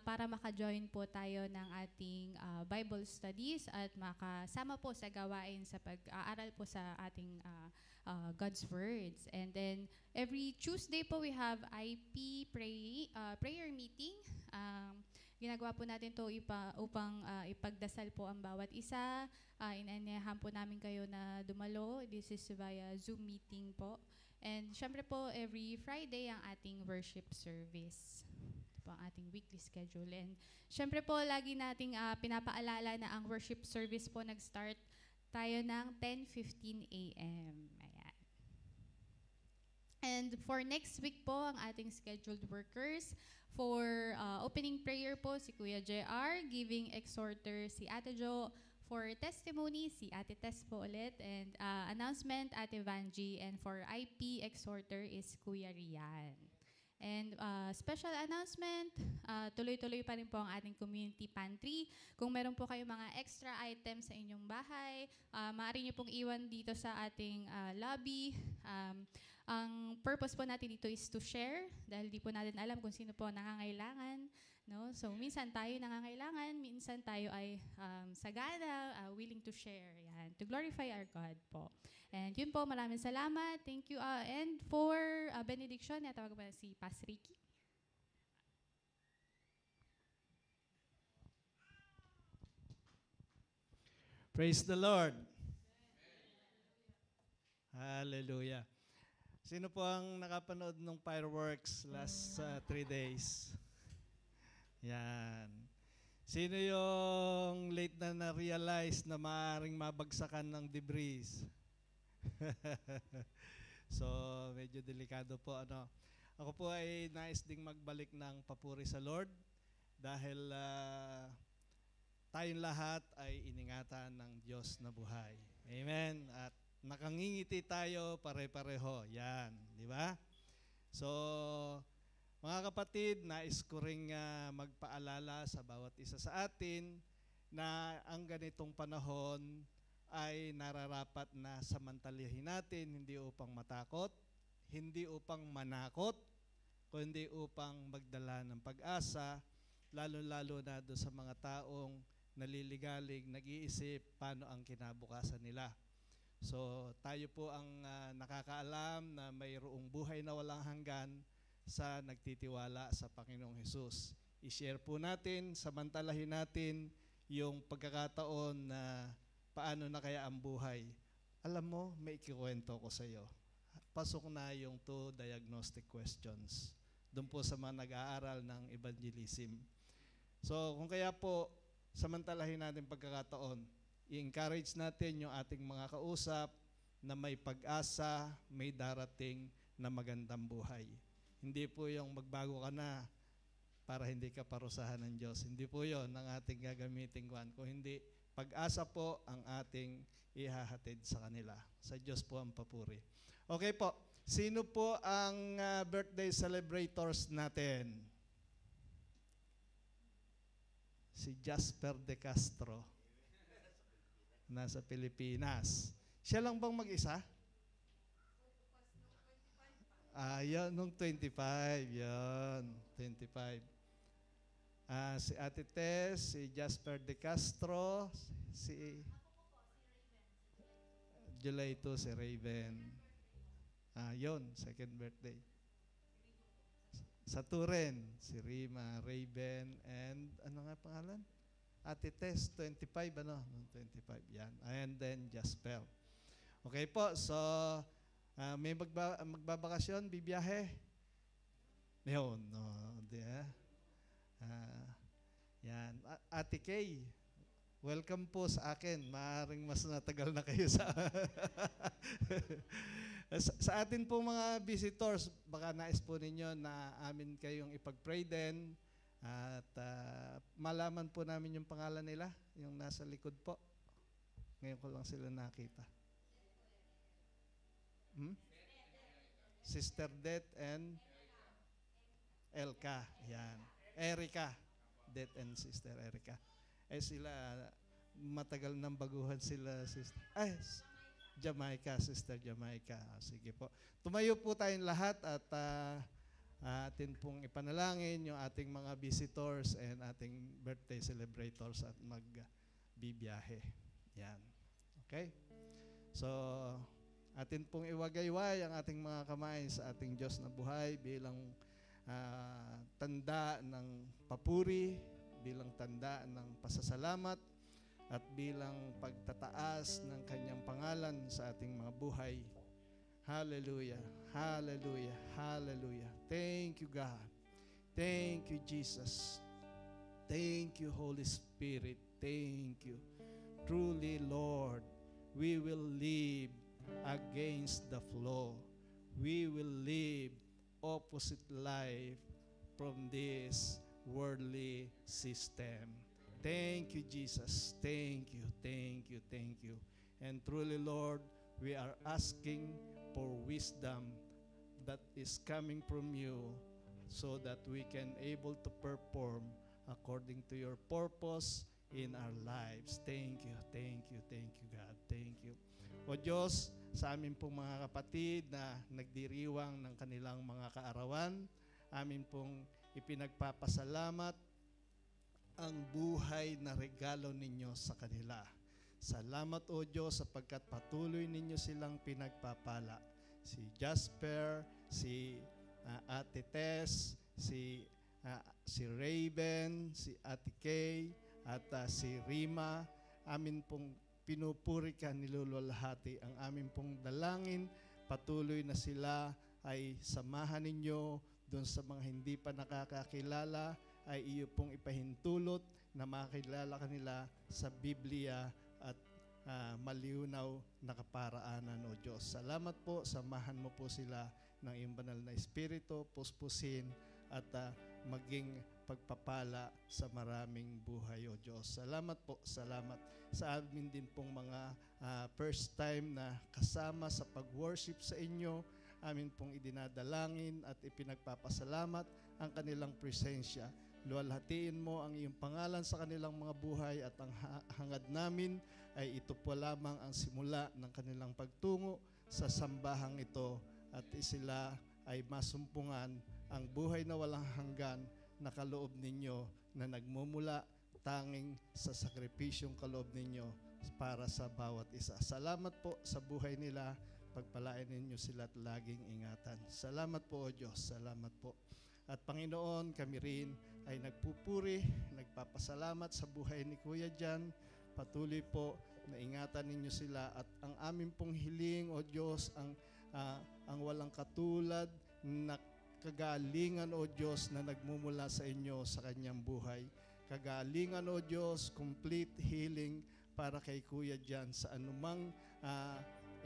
para maka-join po tayo ng ating Bible studies at makasama po sa gawain sa pag-aaral po sa ating God's words. And then every Tuesday po we have IP prayer meeting. Ginagawa po natin to upang ipagdasal po ang bawat isa. Inanyayahan po namin kayo na dumalo. This is via Zoom meeting po. And syempre po every Friday ang ating worship service. Ito po ang ating weekly schedule. And syempre po lagi nating pinapaalala na ang worship service po nag-start tayo ng 10:15 a.m. Ayan. And for next week po, ang ating scheduled workers, for opening prayer po, si Kuya JR, giving exhorter, si Ate Jo, for testimony, si Ate Tess po ulit, and announcement, Ate Vanji, and for IP exhorter is Kuya Rian. And special announcement, tuloy-tuloy pa rin po ang ating community pantry. Kung meron po kayong mga extra items sa inyong bahay, maaari niyo pong iwan dito sa ating lobby. Ang purpose po natin dito is to share dahil di po natin alam kung sino po nangangailangan. No? So minsan tayo nangangailangan, minsan tayo ay sagana, willing to share. Yan, to glorify our God po. And yun po, maraming salamat. Thank you. And for benediction, natawag ba si Pastor Ricky? Praise the Lord. Hallelujah. Sino po ang nakapanood ng fireworks last 3 days? Yan. Sino yung late na na-realize na maaaring mabagsakan ng debris? So, medyo delikado po. Ako po ay nais ding magbalik ng papuri sa Lord dahil tayong lahat ay iningatan ng Diyos na buhay. Amen. At nakangingiti tayo pare-pareho. Yan, di ba? So, mga kapatid, nais ko ring magpaalala sa bawat isa sa atin na ang ganitong panahon ay nararapat na samantalahin natin, hindi upang matakot, hindi upang manakot, kundi upang magdala ng pag-asa, lalo-lalo na doon sa mga taong naliligalig, nag-iisip paano ang kinabukasan nila. So tayo po ang nakakaalam na mayroong buhay na walang hanggan sa nagtitiwala sa Panginoong Hesus. I-share po natin, samantalahin natin yung pagkakataon na paano na kaya ang buhay. Alam mo, may ikikwento ko sa iyo. Pasok na yung 2 diagnostic questions. Doon po sa mga nag-aaral ng evangelism. So kung kaya po, samantalahin natin pagkakataon, i-encourage natin yung ating mga kausap na may pag-asa, may darating na magandang buhay. Hindi po yung magbago ka na para hindi ka parusahan ng Diyos. Hindi po yon ang ating gagamitin kuan. Kung hindi, pag-asa po ang ating ihahatid sa kanila. Sa Diyos po ang papuri. Okay po, sino po ang birthday celebrators natin? Si Jasper De Castro. Nasa Pilipinas. Siya lang bang mag-isa? Yan, nung 25. Yan, 25. Si Ate Tess, si Jasper De Castro, si July 2, si Raven. Yon, second birthday. Sa Turen, si Rima, Raven, and ano nga pangalan? Ate Tess, 25, ano? 25, yan. And then Jasper. Okay po, so may magbabakasyon, bibiyahe? Yun, no, yan. Ate Kay, welcome po sa akin. Maaring mas natagal na kayo sa sa atin po mga visitors, baka nais po ninyo na amin kayong ipag-pray din at malaman po namin yung pangalan nila, yung nasa likod po. Ngayon ko lang sila nakita. Sister Det and Elka. Yan. Erica. Det and Sister Erica. Sila, matagal nang baguhan sila. Sister. Jamaica, Sister Jamaica. Sige po. Tumayo po tayong lahat at atin pong ipanalangin yung ating mga visitors and ating birthday celebrators at magbibiyahe. Yan. Okay? So, atin pong iwagayway ang ating mga kamay sa ating Diyos na buhay bilang tanda ng papuri, bilang tanda ng pasasalamat, at bilang pagtataas ng kanyang pangalan sa ating mga buhay. Hallelujah, hallelujah, hallelujah. Thank you, God. Thank you, Jesus. Thank you, Holy Spirit. Thank you. Truly, Lord, we will live against the flow. We will live opposite life from this worldly system. Thank you, Jesus. Thank you, thank you, thank you. And truly, Lord, we are asking for wisdom that is coming from you so that we can able to perform according to your purpose in our lives. Thank you, thank you, thank you, God. Thank you. O Diyos, sa amin pong mga kapatid na nagdiriwang ng kanilang mga kaarawan, amin pong ipinagpapasalamat ang buhay na regalo ninyo sa kanila. Salamat o Diyos sapagkat patuloy ninyo silang pinagpapala. Si Jasper, si Ate Tess, si Raven, si Ate Kay, at si Rima, amin pong pinupuri ka, nilulwalhati ang amin pong dalangin. Patuloy na sila ay samahan ninyo doon sa mga hindi pa nakakakilala, ay iyo pong ipahintulot na makakilala kanila sa Biblia at maliunaw na kaparaanan o Diyos. Salamat po, samahan mo po sila ng iyong banal na Espiritu, puspusin at maging pagpapala sa maraming buhay o Diyos. Salamat po, salamat sa amin din pong mga first time na kasama sa pag-worship sa inyo. Amin pong idinadalangin at ipinagpapasalamat ang kanilang presensya. luwalhatiin mo ang iyong pangalan sa kanilang mga buhay at ang hangad namin ay ito po lamang ang simula ng kanilang pagtungo sa sambahang ito at sila ay masumpungan ang buhay na walang hanggan na kaloob ninyo na nagmumula tanging sa sakripisyong kaloob ninyo para sa bawat isa. Salamat po sa buhay nila. Pagpalain ninyo sila at laging ingatan. Salamat po, O Diyos. Salamat po. At Panginoon, kami rin ay nagpupuri, nagpapasalamat sa buhay ni Kuya Jan. Patuloy po na ingatan ninyo sila at ang amin pong hiling, O Diyos, ang walang katulad na kagalingan, O Diyos, na nagmumula sa inyo sa kanyang buhay. Kagalingan, O Diyos, complete healing para kay Kuya Jan sa anumang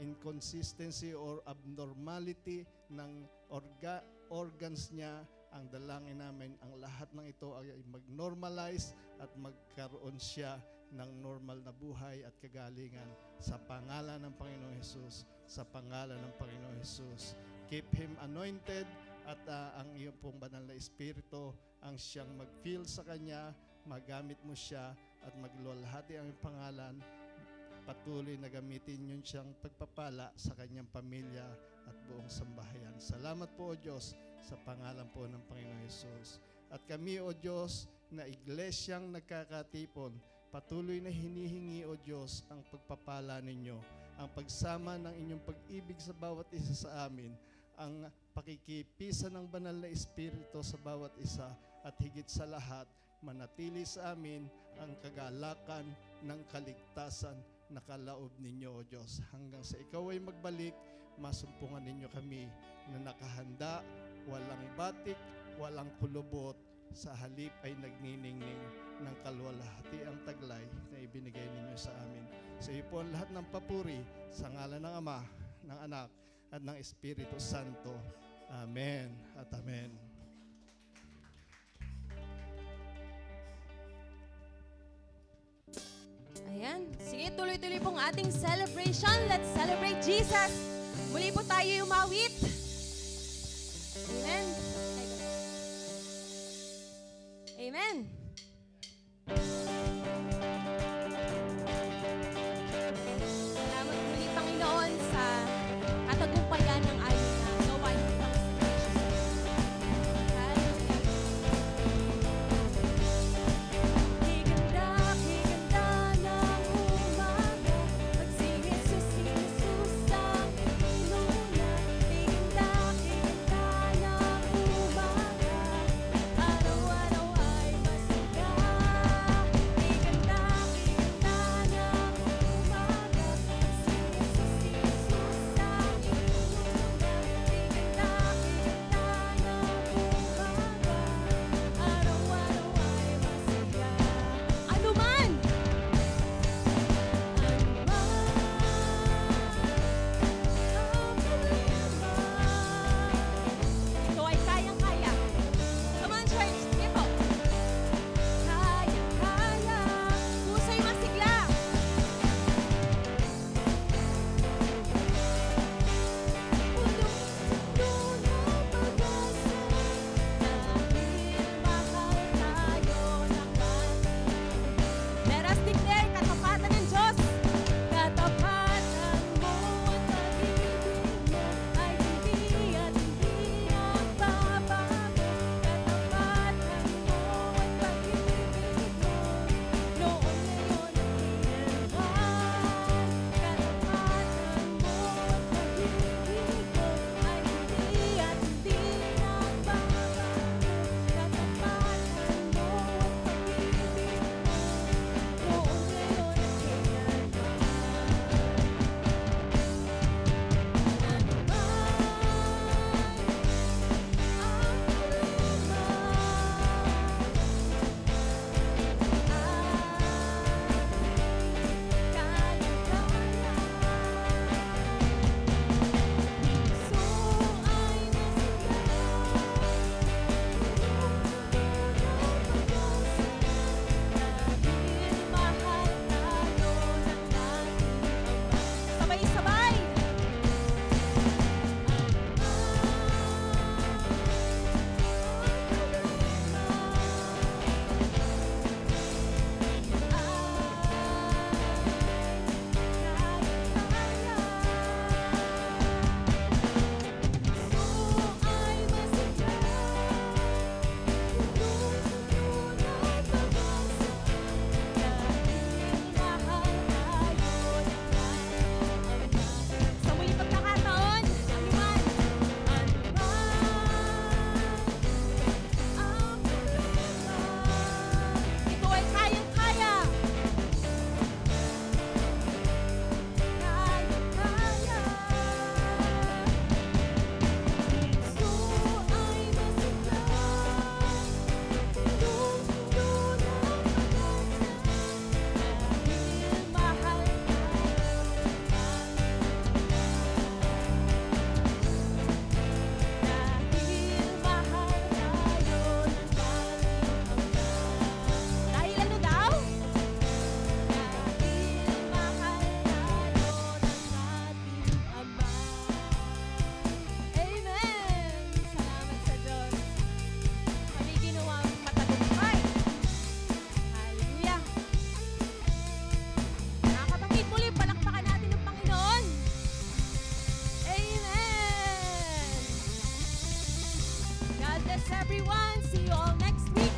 inconsistency or abnormality ng organs niya. Ang dalangin namin, ang lahat ng ito ay mag-normalize at magkaroon siya ng normal na buhay at kagalingan sa pangalan ng Panginoong Hesus, sa pangalan ng Panginoong Hesus. Keep him anointed at ang iyong pong banal na espiritu ang siyang mag-fill sa kanya, magamit mo siya at magluwalhati ang iyong pangalan. Patuloy na gamitin yun siyang pagpapala sa kanyang pamilya at buong sambahayan. Salamat po, O Diyos, sa pangalan po ng Panginoon Hesus. At kami, O Diyos, na iglesyang nagkakatipon, patuloy na hinihingi, O Diyos, ang pagpapala ninyo, ang pagsama ng inyong pag-ibig sa bawat isa sa amin, ang pakikipisa ng banal na espiritu sa bawat isa, at higit sa lahat, manatili sa amin ang kagalakan ng kaligtasan na kalaob ninyo, O Diyos. Hanggang sa ikaw ay magbalik, masumpungan ninyo kami na nakahanda, walang batik, walang kulubot, sa halip ay nagniningning ng kalwalhati ang taglay na ibinigay ninyo sa amin. Sa iyo po ang lahat ng papuri, sa ngalan ng Ama, ng Anak, at ng Espiritu Santo. Amen at amen. Ayan. Sige, tuloy-tuloy pong ating celebration. Let's celebrate Jesus. Muli po tayo umawit. Amen. Amen. Salamat muli, Panginoon, sa katagumpayan ng ayon na gawain ng Higanda ng umaga, magsingit sa sinusang luna. everyone. See you all next week.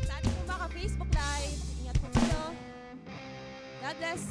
Sa ating mga Facebook Live. Ingat po kayo. God bless.